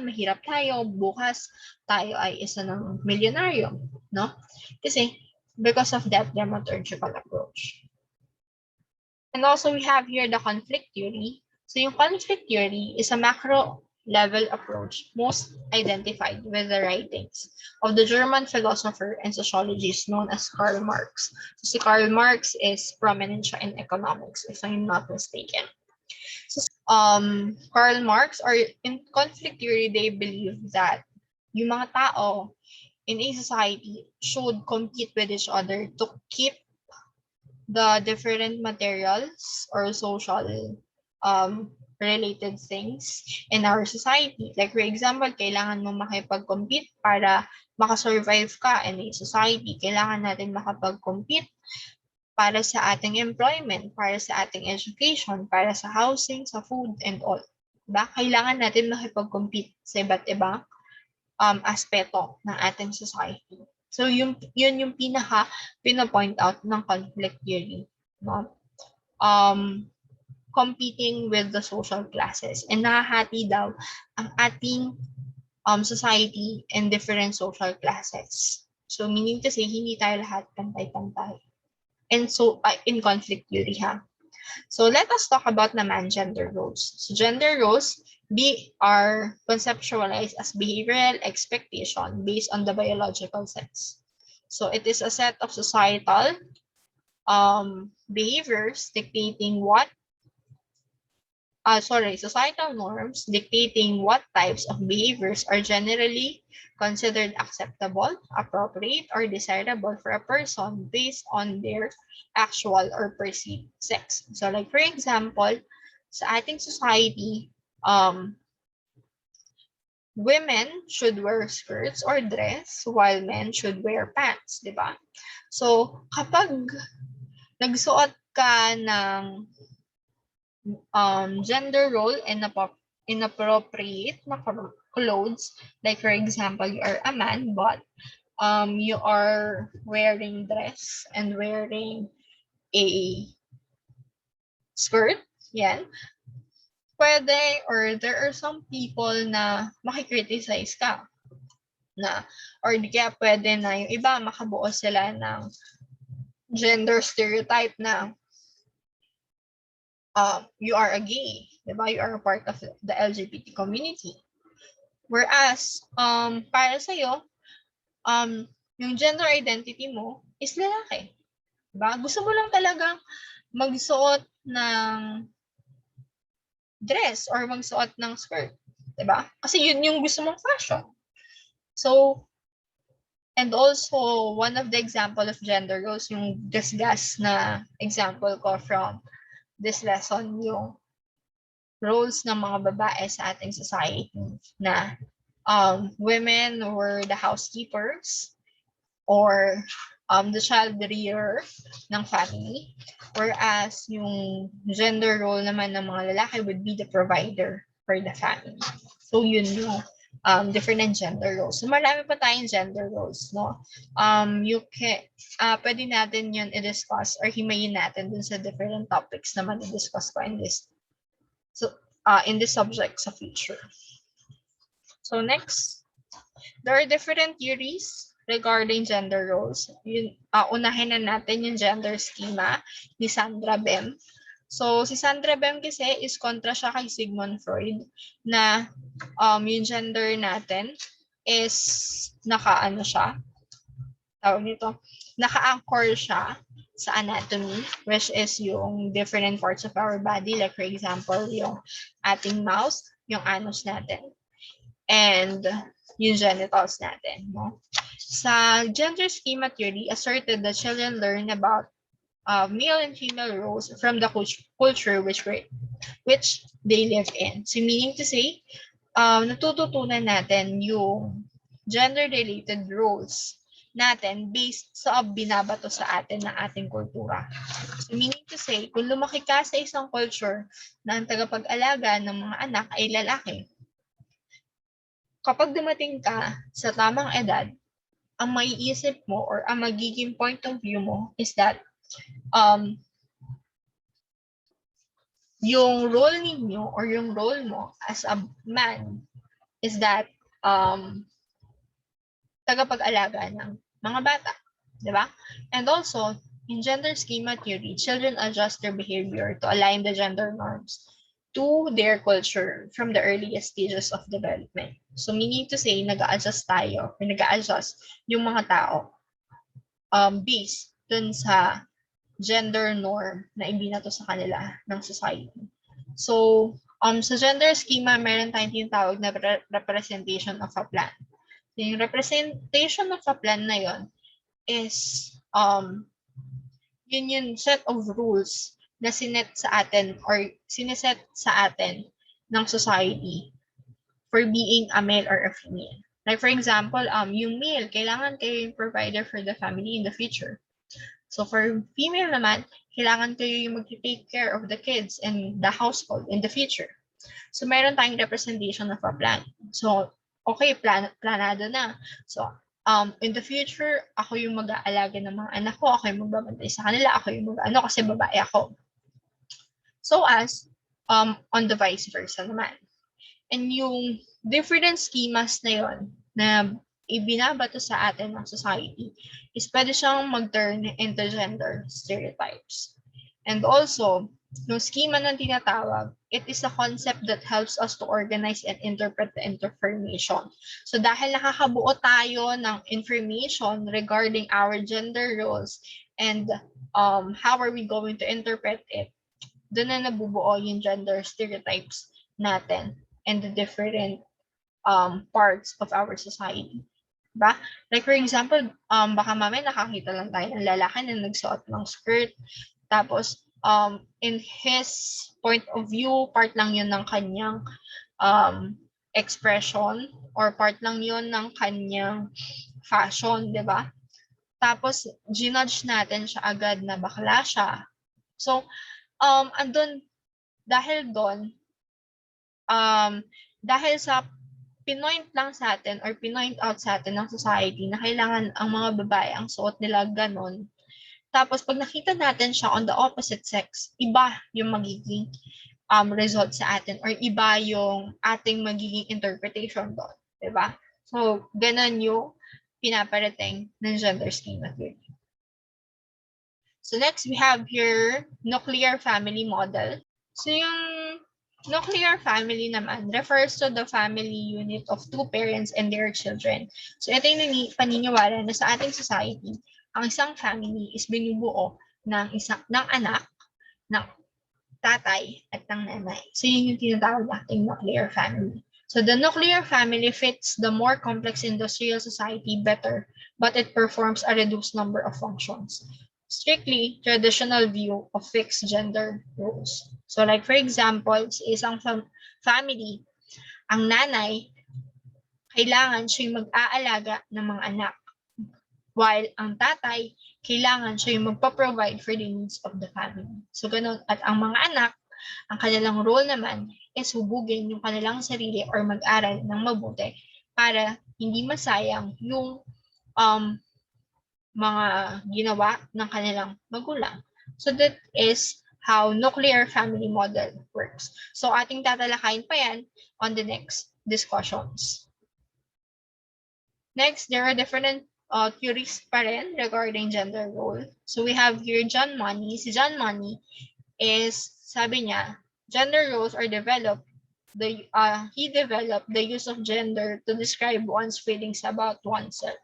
mahirap tayo, bukas tayo ay isa ng milyonaryo, no? Kasi because of that dramaturgical approach. And also we have here the conflict theory. So yung conflict theory is a macro level approach most identified with the writings of the German philosopher and sociologist known as Karl Marx. So si Karl Marx is prominent siya in economics, if I'm not mistaken. So Karl Marx, or in conflict theory, they believe that yung mga tao in a society should compete with each other to keep the different materials or social related things in our society. Like for example, kailangan mo makipag-compete para makasurvive ka in a society. Kailangan natin makapag-compete para sa ating employment, para sa ating education, para sa housing, sa food, and all. Diba? Kailangan natin makipag-compete sa iba't ibang aspeto ng ating society. So, yun yung pina-point out ng conflict theory. No? Competing with the social classes. And nakahati daw ang ating society in different social classes. So, meaning to say, hindi tayo lahat pantay-pantay. And so, in conflict theory, ha? So, let us talk about naman gender roles. So, gender roles are conceptualized as behavioral expectation based on the biological sex. So, it is a set of societal behaviors dictating societal norms dictating what types of behaviors are generally considered acceptable, appropriate, or desirable for a person based on their actual or perceived sex. So like for example, sa ating society, women should wear skirts or dress while men should wear pants, di ba? So kapag nagsuot ka ng gender role and inappropriate na clothes, like for example, you are a man, but you are wearing dress and wearing a skirt, yan, pwede, or there are some people na makikriticize ka na, or di kaya pwede na yung iba makabuo sila ng gender stereotype na you are a gay, diba? You are a part of the LGBT community. Whereas, para sa'yo, yung gender identity mo is lalaki. Diba? Gusto mo lang talagang magsuot ng dress or magsuot ng skirt. Diba? Kasi yun yung gusto mong fashion. So, and also, one of the example of gender roles, yung discuss na example ko from this lesson, yung roles ng mga babae sa ating society na women were the housekeepers or the child rearer ng family, whereas yung gender role naman ng mga lalaki would be the provider for the family. So yun yung different gender roles. So marami pa tayong gender roles, no? Pwede natin yun i-discuss or himayin natin dun sa different topics naman i-discuss ko in this subject sa future. So next, there are different theories regarding gender roles. Unahin na natin yung gender schema ni Sandra Bem. So si Sandra Bem kasi is kontra siya kay Sigmund Freud na yung gender natin is naka-anchor siya sa anatomy, which is yung different parts of our body. Like for example, yung ating mouth, yung anus natin, and yung genitals natin. No? Sa gender schema theory, asserted that children learn about male and female roles from the culture which they live in. So meaning to say, natututunan natin yung gender-related roles natin based sa binabato sa atin ng ating kultura. So meaning to say, kung lumaki ka sa isang culture na ang tagapag-alaga ng mga anak ay lalaki, kapag dumating ka sa tamang edad, ang maiisip mo or ang magiging point of view mo is that yung role ninyo or yung role mo as a man is that tagapag-alaga ng mga bata, di ba? And also, in gender schema theory, children adjust their behavior to align the gender norms to their culture from the earliest stages of development. So meaning to say, nag-a-adjust tayo, nag-a-adjust yung mga tao based dun sa gender norm na ibinato sa kanila ng society. So, sa gender schema, meron tayong tinatawag na representation of a plan. Yung representation of a plan na yon is yun yung set of rules na sineset sa atin ng society for being a male or a female. Like for example, yung male, kailangan kayo yung provider for the family in the future. So for female naman, kailangan kayo yung mag-take care of the kids and the household in the future. So meron tayong representation of a plan. So okay, planado na. So in the future, ako yung mag-aalaga ng mga anak ko, ako yung magbabantay sa kanila, ako yung kasi babae ako. So as on the vice versa naman. And yung different schemas na yon na ibinabato sa atin ng society is pwede siyang mag-turn into gender stereotypes. And also, yung schema ng tinatawag, it is a concept that helps us to organize and interpret the information. So dahil nakakabuo tayo ng information regarding our gender roles and how are we going to interpret it, doon na nabubuo yung gender stereotypes natin and the different parts of our society. Diba? Like for example, baka mamaya nakakita lang tayo ng lalaki na nagsuot ng skirt, tapos in his point of view, part lang yun ng kanyang expression or part lang yun ng kanyang fashion, di ba? Tapos, ginudge natin siya agad na bakla siya. So, dahil sa pinoint lang sa atin or pinoint out sa atin ng society na kailangan ang mga babae ang suot nila ganon. Tapos pag nakita natin siya on the opposite sex, iba yung magiging result sa atin or iba yung ating magiging interpretation doon. Diba? So, ganon yung pinaparating ng gender schema theory. So next, we have here nuclear family model. So yung nuclear family naman refers to the family unit of two parents and their children. So ito yung paniniwala na sa ating society, ang isang family is binubuo ng anak, ng tatay, at ng nanay. So yun yung tinatawag nating nuclear family. So the nuclear family fits the more complex industrial society better, but it performs a reduced number of functions. Strictly traditional view of fixed gender roles. So like for example, sa isang family, ang nanay, kailangan siya yung mag-aalaga ng mga anak. While ang tatay, kailangan siya yung magpa-provide for the needs of the family. So ganun. At ang mga anak, ang kanilang role naman is hubugin yung kanilang sarili or mag-aral ng mabuti para hindi masayang yung mga ginawa ng kanilang magulang. So that is how nuclear family model works. So ating tatalakayin pa yan on the next discussions. Next, there are different theories pa rin regarding gender role. So we have here John Money. Si John Money is, sabi niya, gender roles are developed. He developed the use of gender to describe one's feelings about oneself.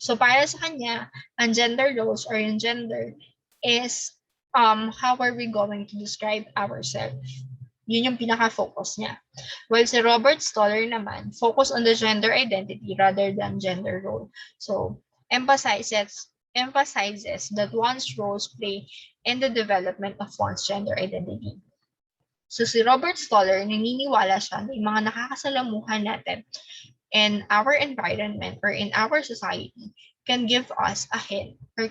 So para sa kanya, ang gender roles or yung gender is how are we going to describe ourselves. Yun yung pinaka-focus niya. While si Robert Stoller naman, focus on the gender identity rather than gender role. So emphasizes that one's roles play in the development of one's gender identity. So si Robert Stoller, naniniwala siya na yung mga nakakasalamuhan natin in our environment or in our society can give us a hint or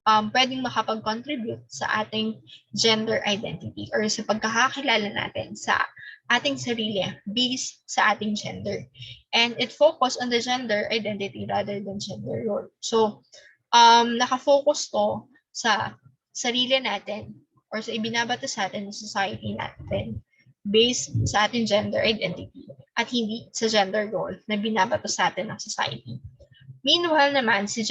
pwedeng makapag-contribute sa ating gender identity or sa pagkakakilala natin sa ating sarili based sa ating gender. And it focus on the gender identity rather than gender role. So, nakafocus to sa sarili natin or sa ibinabato sa atin ng society natin based sa ating gender identity at hindi sa gender role na binabato sa atin ng society. Meanwhile naman, si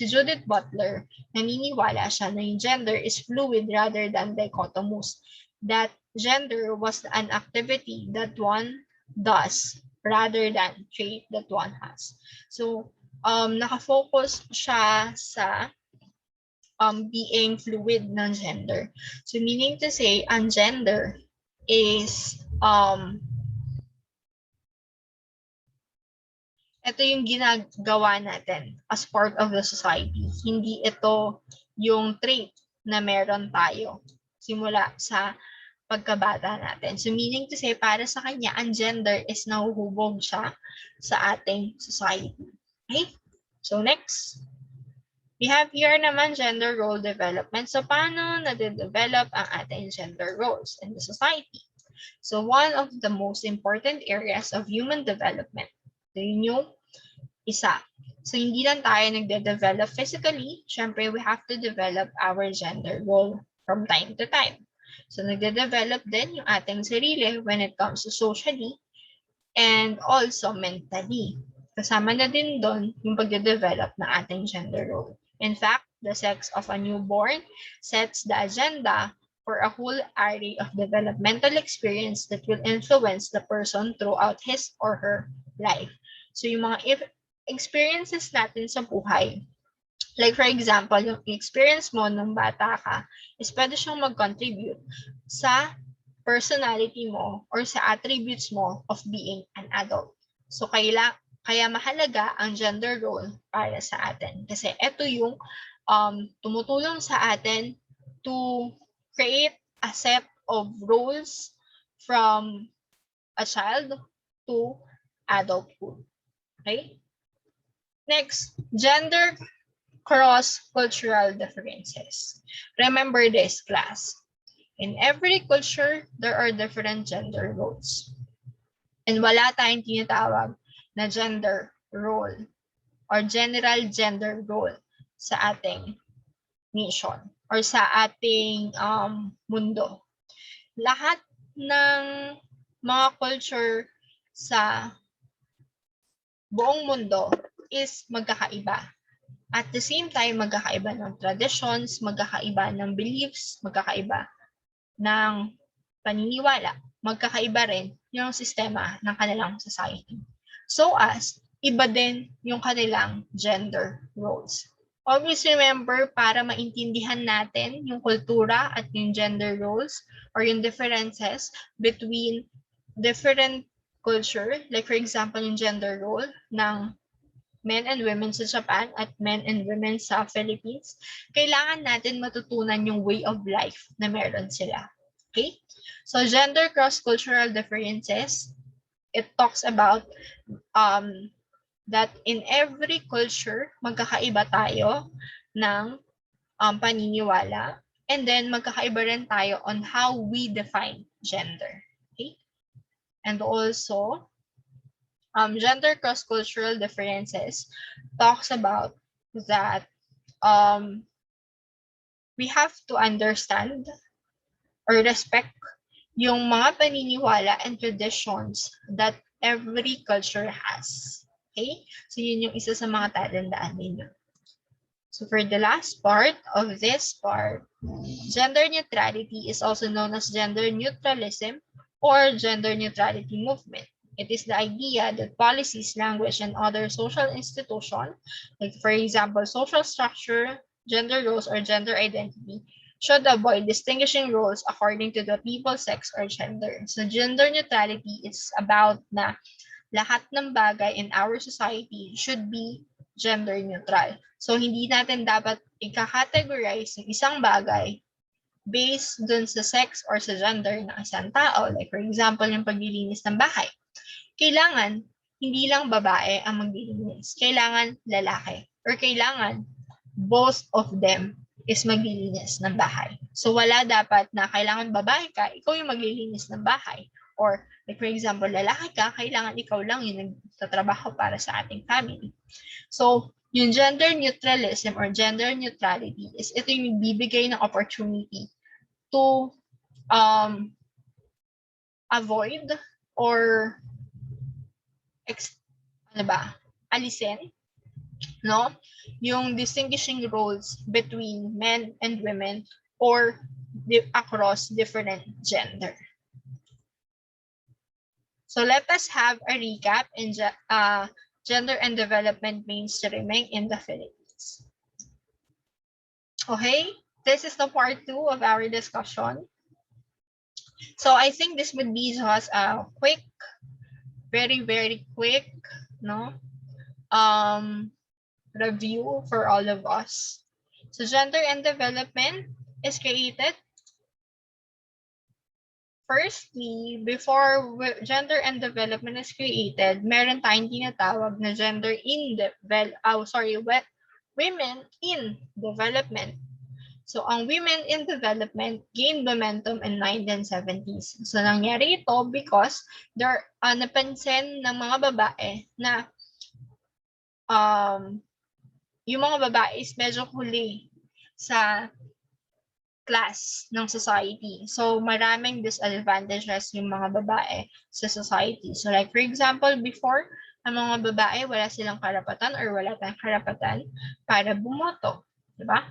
Judith Butler, naniniwala siya na yung gender is fluid rather than dichotomous. That gender was an activity that one does rather than trait that one has. So, nakafocus siya sa being fluid ng gender. So, meaning to say, ang gender is ito yung ginagawa natin as part of the society. Hindi ito yung trait na meron tayo simula sa pagkabata natin. So meaning to say, para sa kanya, ang gender is nahuhubog siya sa ating society. Okay? So next, we have here naman gender role development. So paano nade-develop ang ating gender roles in the society? So one of the most important areas of human development, yun yung isa. So, hindi lang tayo nagde-develop physically. Syempre, we have to develop our gender role from time to time. So, nagde-develop din yung ating sarili when it comes to socially and also mentally. Kasama na din doon yung pagde-develop ng ating gender role. In fact, the sex of a newborn sets the agenda for a whole array of developmental experience that will influence the person throughout his or her life. So, yung mga experiences natin sa buhay, like for example, yung experience mo nung bata ka, is pwede siyang mag-contribute sa personality mo or sa attributes mo of being an adult. So, kaya mahalaga ang gender role para sa atin. Kasi ito yung tumutulong sa atin to create a set of roles from a child to adulthood. Okay? Next, gender cross-cultural differences. Remember this, class. In every culture, there are different gender roles. And wala tayong tinatawag na gender role or general gender role sa ating nation or sa ating mundo. Lahat ng mga culture sa buong mundo is magkakaiba. At the same time, magkakaiba ng traditions, magkakaiba ng beliefs, magkakaiba ng paniniwala, magkakaiba rin yung sistema ng kanilang society. So as, iba din yung kanilang gender roles. Always remember, para maintindihan natin yung kultura at yung gender roles or yung differences between different culture, like for example, yung gender role ng men and women sa Japan at men and women sa Philippines, kailangan natin matutunan yung way of life na meron sila. Okay? So, gender cross-cultural differences, it talks about that in every culture, magkakaiba tayo ng paniniwala, and then magkakaiba rin tayo on how we define gender. Okay? And also, gender cross-cultural differences talks about that we have to understand or respect yung mga paniniwala and traditions that every culture has. Okay? So, yun yung isa sa mga tatandaan ninyo. So, for the last part of this part, gender neutrality is also known as gender neutralism or gender neutrality movement. It is the idea that policies, language, and other social institutions, like for example, social structure, gender roles, or gender identity, should avoid distinguishing roles according to the people, sex, or gender. So gender neutrality is about na lahat ng bagay in our society should be gender neutral. So hindi natin dapat i-categorize yung isang bagay based dun sa sex or sa gender ng isang tao. Like for example, yung paglilinis ng bahay. Kailangan hindi lang babae ang maglilinis. Kailangan lalaki. Or kailangan both of them is maglilinis ng bahay. So wala dapat na kailangan babae ka, ikaw yung maglilinis ng bahay. Or like for example, lalaki ka, kailangan ikaw lang yung nagtatrabaho para sa ating family. So yung gender neutralism or gender neutrality is ito yung bibigay ng opportunity to avoid or alisin, no? Yung distinguishing roles between men and women or across different gender. So let us have a recap in gender and development mainstreaming in the Philippines. Okay, this is the part 2 of our discussion. So I think this would be just a quick, very, very quick, no? Review for all of us. So gender and development is created. Firstly, before gender and development is created, meron tayong tinatawag na women in development. So, ang women in development gained momentum in 1970s. So, nangyari ito because napansin ng mga babae na yung mga babae is medyo huli sa class ng society. So, maraming disadvantages yung mga babae sa society. So, like for example, before, ang mga babae wala silang karapatan or wala tayong karapatan para bumoto. Diba?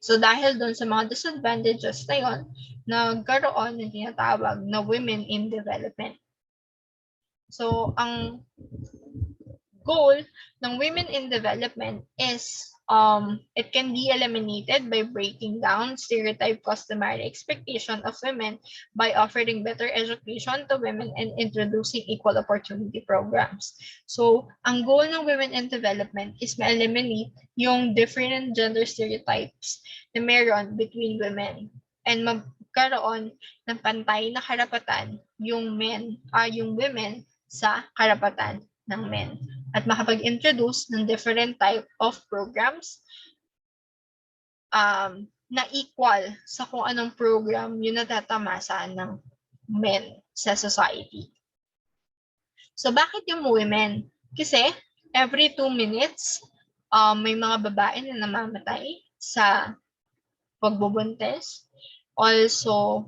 So, dahil doon sa mga disadvantages na yun, nagkaroon ng tinatawag na women in development. So, ang goal ng women in development is it can be eliminated by breaking down stereotype customary expectation of women by offering better education to women and introducing equal opportunity programs. So, ang goal ng women in development is ma-eliminate yung different gender stereotypes na meron between women and magkaroon ng pantay na karapatan yung women sa karapatan ng men at makapag-introduce ng different type of programs na equal sa kung anong program yung natatamasa ng men sa society. So, bakit yung women? Kasi, every 2 minutes, may mga babae na namamatay sa pagbubuntis. Also,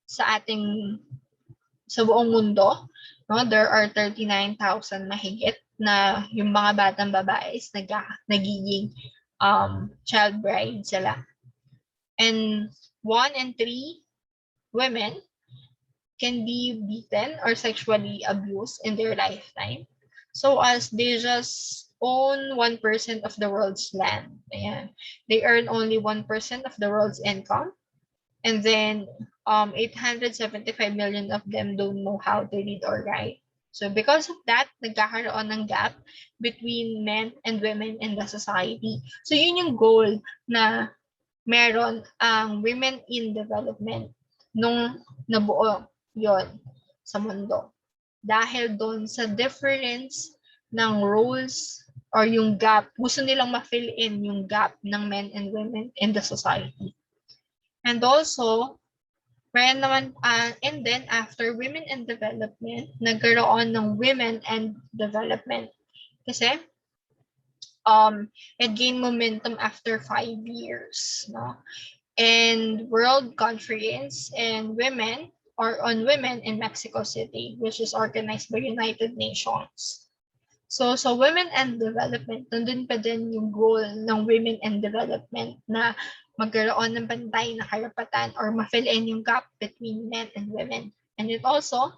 sa buong mundo, no, there are 39,000 mahigit na yung mga batang babae is nagiging child bride sila. And 1 in 3 women can be beaten or sexually abused in their lifetime. So as they just own 1% of the world's land. Ayan. They earn only 1% of the world's income. And then 875 million of them don't know how to read or write. So because of that, nagkakaroon ng gap between men and women in the society. So yun yung goal na meron ang women in development nung nabuo yon sa mundo. Dahil doon sa difference ng roles or yung gap, gusto nilang ma-fill in yung gap ng men and women in the society. And also, meron naman, and then after women and development, nagkaroon ng women and development. Kasi, it gained momentum after 5 years, no? And World Conference and Women or on Women in Mexico City, which is organized by United Nations. So women and development, nandun pa din yung goal ng women and development na magkaroon ng bantay na karapatan or ma-fill in yung gap between men and women. And it also,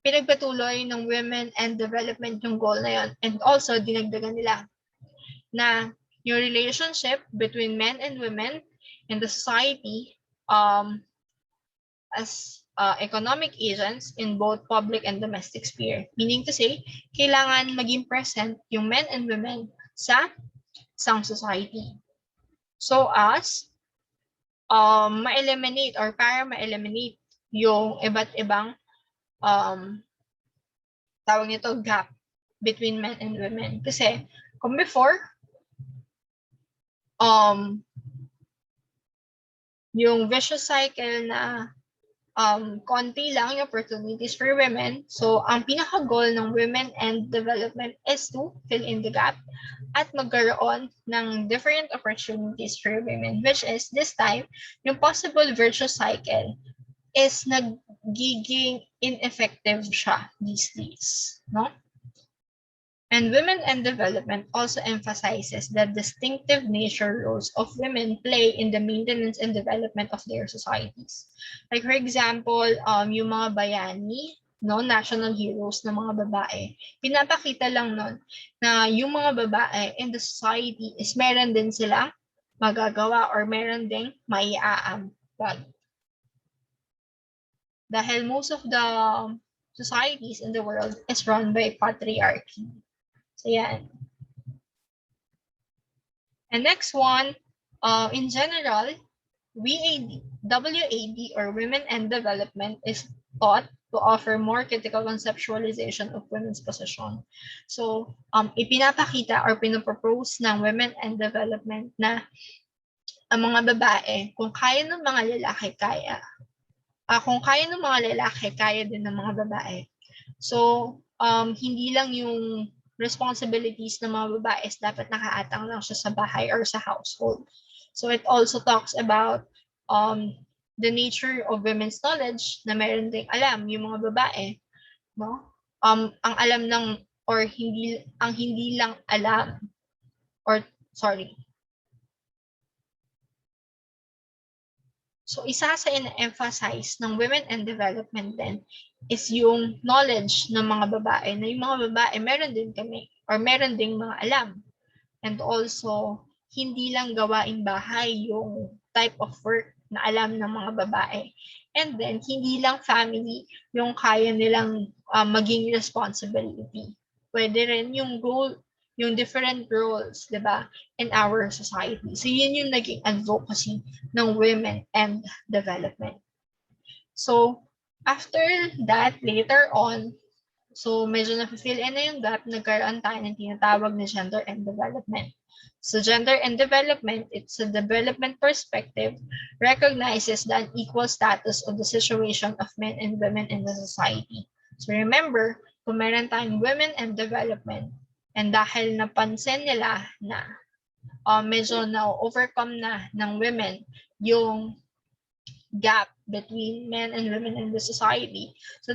pinagpatuloy ng women and development yung goal na yun. And also, dinagdagan nila na yung relationship between men and women in the society as economic agents in both public and domestic sphere. Meaning to say, kailangan maging present yung men and women sa isang society. So as ma-eliminate or para ma-eliminate yung iba't ibang tawag nito gap between men and women. Kasi kung before, yung vicious cycle na konti lang yung opportunities for women. So, ang pinaka-goal ng women and development is to fill in the gap at magkaroon ng different opportunities for women, which is this time, yung possible virtuous cycle is nagiging ineffective siya these days, no? And women and development also emphasizes the distinctive nature roles of women play in the maintenance and development of their societies. Like for example, yung mga bayani, no, national heroes na mga babae, pinapakita lang nun na yung mga babae in the society is meron din sila magagawa or meron ding maiaambag. Dahil most of the societies in the world is run by patriarchy. So, yan. And next one, in general, WAD or Women and Development is thought to offer more critical conceptualization of women's position. So, ipinapakita or pinapropose ng Women and Development na ang mga babae, kung kaya ng mga lalaki, kaya. Kung kaya ng mga lalaki, kaya din ng mga babae. So, hindi lang yung responsibilities ng mga babae is dapat nakaatang lang siya sa bahay or sa household. So it also talks about the nature of women's knowledge na meron ding alam yung mga babae, no? Ang alam ng or hindi lang alam or sorry. So isa sa ina-emphasize ng women and development din is yung knowledge ng mga babae, na yung mga babae meron din kami or meron ding mga alam. And also, hindi lang gawaing bahay yung type of work na alam ng mga babae. And then, hindi lang family yung kaya nilang maging responsibility. Pwede rin yung role, yung different roles, di ba, in our society. So, yun yung naging advocacy ng women and development. So, after that, later on, so medyo na-fill in na yung gap, nagkaroon tayo ng tinatawag na gender and development. So gender and development, it's a development perspective, recognizes the unequal status of the situation of men and women in the society. So remember, kung meron tayong women and development, and dahil napansin nila na medyo na-overcome na ng women yung gap between men and women in the society. So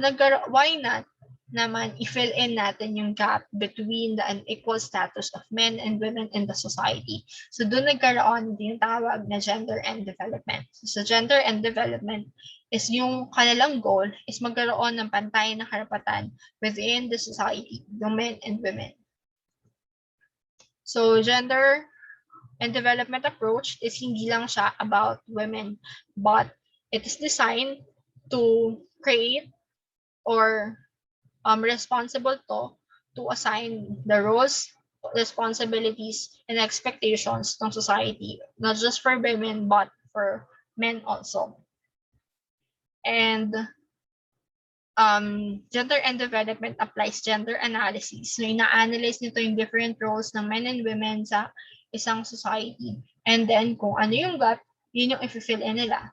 why not naman i-fill in natin yung gap between the unequal status of men and women in the society. So doon nagkaroon yung tawag na gender and development. So gender and development is yung kanilang goal is magkaroon ng pantay na karapatan within the society, yung men and women. So gender and development approach is hindi lang siya about women, but it is designed to create or responsible to assign the roles, responsibilities, and expectations ng society, not just for women, but for men also. And gender and development applies gender analysis. So, ina-analyze nito yung different roles ng men and women sa isang society. And then, kung ano yung gap, yun yung i-fill in nila.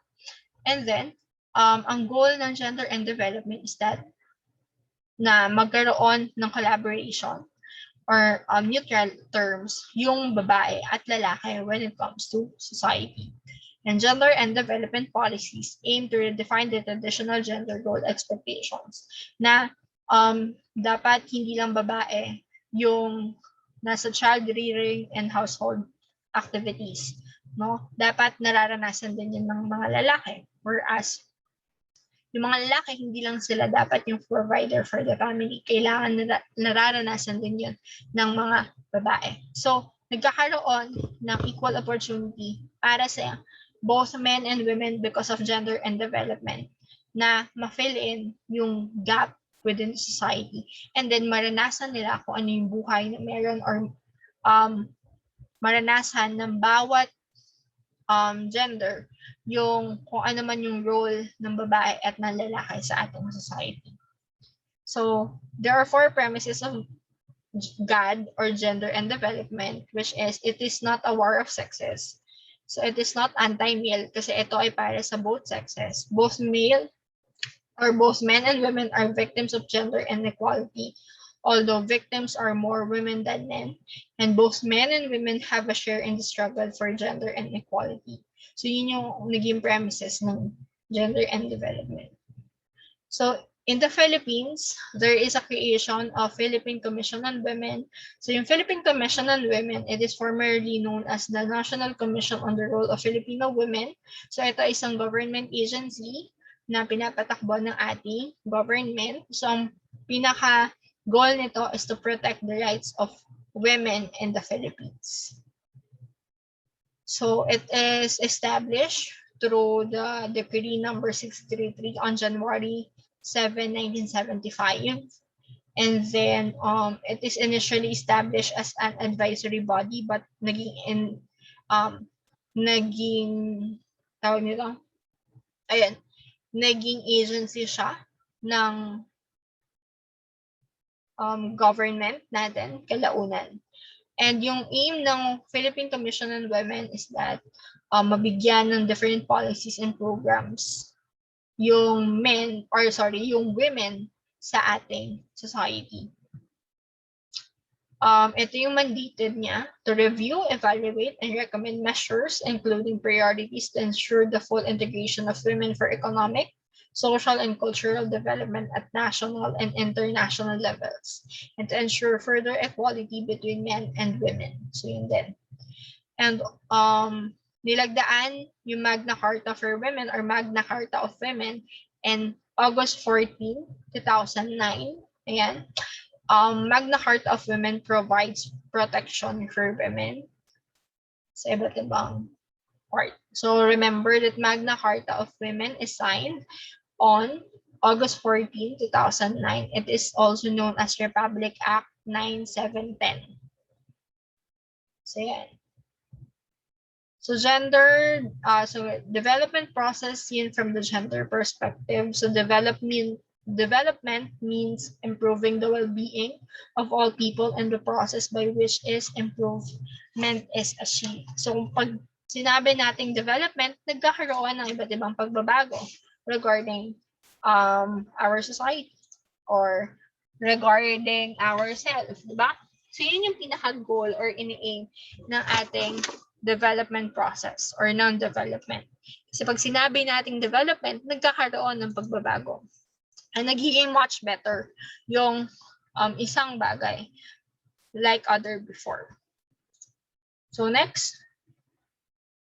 And then, ang goal ng gender and development is that na magkaroon ng collaboration or neutral terms yung babae at lalaki when it comes to society. And gender and development policies aim to redefine the traditional gender role expectations na dapat hindi lang babae yung nasa child rearing and household activities. No? Dapat nararanasan din yun ng mga lalaki. Whereas, yung mga lalaki, hindi lang sila dapat yung provider for the family. Kailangan nararanasan din yun ng mga babae. So, nagkakaroon ng equal opportunity para sa both men and women because of gender and development na ma-fill in yung gap within society. And then, maranasan nila kung ano yung buhay na meron or maranasan ng bawat gender yung kung ano man yung role ng babae at ng lalaki sa ating society. So, there are 4 premises of GNED or gender and development, which is it is not a war of sexes. So, it is not anti-male kasi ito ay para sa both sexes. Both male or both men and women are victims of gender inequality, although victims are more women than men, and both men and women have a share in the struggle for gender and equality. So yun yung naging premises ng gender and development. So in the Philippines, there is a creation of Philippine Commission on Women. So yung Philippine Commission on Women, it is formerly known as the National Commission on the Role of Filipino Women. So ito ay isang government agency na pinapatakbo ng ating government. So ang pinaka-goal nito is to protect the rights of women in the Philippines. So it is established through the Decree number 633 on January 7, 1975. And then it is initially established as an advisory body but naging agency siya ng government natin kalaunan. And yung aim ng Philippine Commission on Women is that mabigyan ng different policies and programs yung women sa ating society. Ito yung mandated niya to review, evaluate, and recommend measures, including priorities to ensure the full integration of women for economic, social, and cultural development at national and international levels, and to ensure further equality between men and women. So yun din. And nilagdaan yung Magna Carta for Women or Magna Carta of Women in August 14, 2009. Ayan. Magna Carta of Women provides protection for women sa iba't ibang part. So remember that Magna Carta of Women is signed on August 14, 2009. It is also known as Republic Act 9710. So yan. So development process seen from the gender perspective. So development Development means improving the well-being of all people and the process by which is improvement is achieved. So pag sinabi nating development, nagkakaroon ng iba't ibang pagbabago regarding our society or regarding ourselves, di ba? So yun yung pinaka-goal or ini-aim ng ating development process or non-development. Kasi pag sinabi nating development, nagkakaroon ng pagbabago. And nagiging much better yung isang bagay like other before. So next,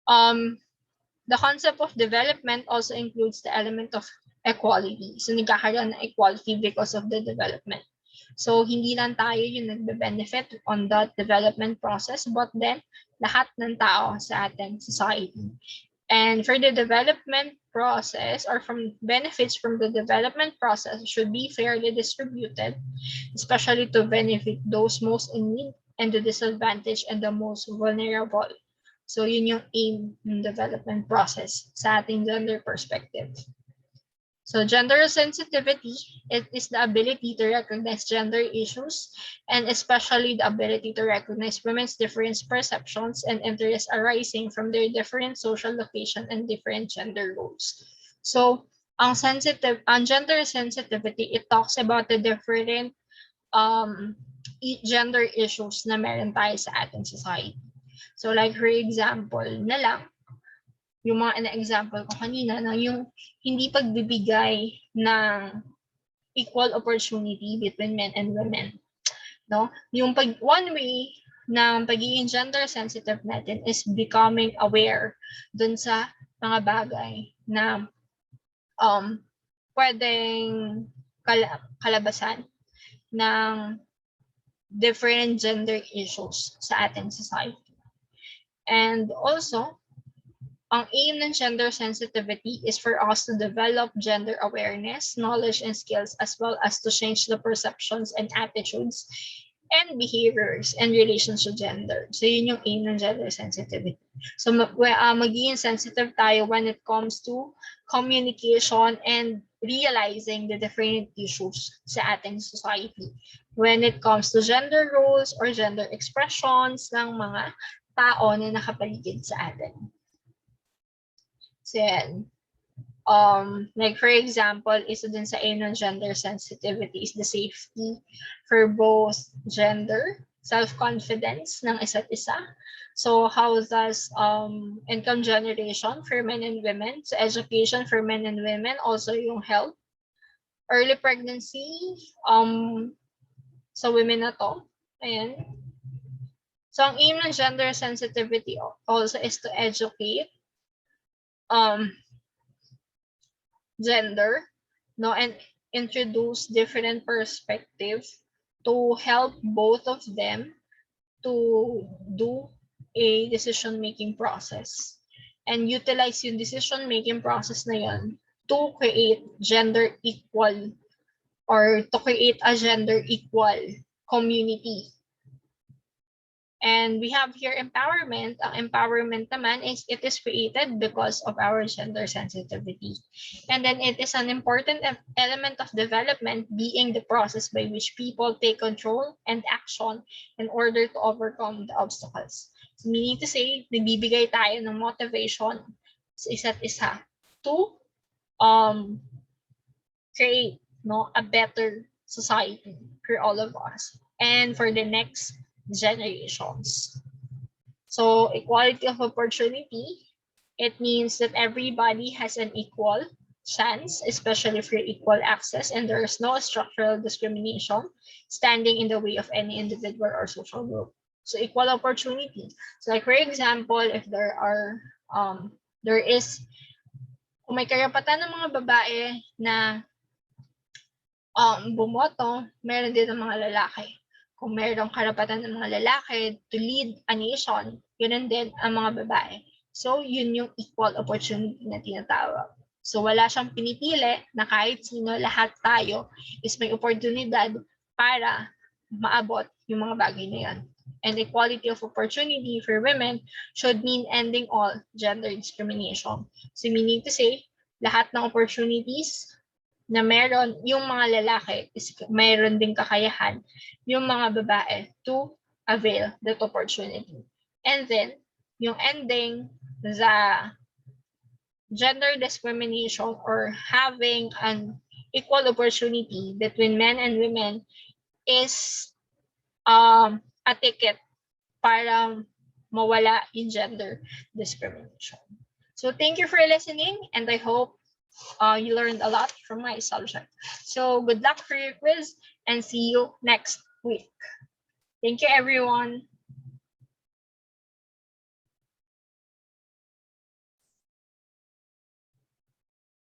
the concept of development also includes the element of equality. So nagkakaroon ng equality because of the development. So hindi lang tayo yung nagbe-benefit on that development process, but then lahat ng tao sa ating society. And for the development process or from benefits from the development process should be fairly distributed, especially to benefit those most in need and the disadvantaged and the most vulnerable. So yun yung aim ng development process sa ating gender perspective. So gender sensitivity, it is the ability to recognize gender issues and especially the ability to recognize women's different perceptions and interests arising from their different social location and different gender roles. So ang gender sensitivity, it talks about the different gender issues na meron tayo sa ating society. So like for example na lang, yung mga na-example ko kanina na yung hindi pagbibigay ng equal opportunity between men and women. No? Yung one way ng pagiging gender sensitive natin is becoming aware dun sa mga bagay na pwedeng kalabasan ng different gender issues sa ating society. And also, ang aim ng gender sensitivity is for us to develop gender awareness, knowledge, and skills, as well as to change the perceptions and attitudes and behaviors in relation to gender. So yun yung aim ng gender sensitivity. So magiging sensitive tayo when it comes to communication and realizing the different issues sa ating society. When it comes to gender roles or gender expressions ng mga tao na nakapaligid sa atin. So yan. Like for example, isa din sa aim ng gender sensitivity is the safety for both gender, self-confidence ng isa't isa. So how does income generation for men and women, so education for men and women, also yung health, early pregnancy, sa women na to. Ayan. So ang aim ng gender sensitivity also is to educate gender, no, and introduce different perspectives to help both of them to do a decision-making process and utilize yung decision-making process na yun to create gender equal or to create a gender equal community. And we have here empowerment. Ang empowerment naman is it is created because of our gender sensitivity. And then it is an important element of development being the process by which people take control and action in order to overcome the obstacles. So meaning to say, nagbibigay tayo ng motivation sa isa't isa to create a better society for all of us and for the next generations. So equality of opportunity, it means that everybody has an equal chance, especially for equal access, and there is no structural discrimination standing in the way of any individual or social group. So equal opportunity. So like for example, if there is kung may karapatan ng mga babae na bumoto, meron din ng mga lalaki. Kung mayroong karapatan ng mga lalaki to lead a nation, yun din ang mga babae. So, yun yung equal opportunity na tinatawag. So, wala siyang pinipili na kahit sino, lahat tayo is may oportunidad para maabot yung mga bagay na yan. And equality of opportunity for women should mean ending all gender discrimination. So, meaning to say, lahat ng opportunities na meron yung mga lalaki is mayroon ding kakayahan yung mga babae to avail that opportunity. And then, yung ending, the gender discrimination or having an equal opportunity between men and women is a ticket para mawala yung gender discrimination. So thank you for listening, and I hope you learned a lot from my subject. So good luck for your quiz, and see you next week. Thank you, everyone.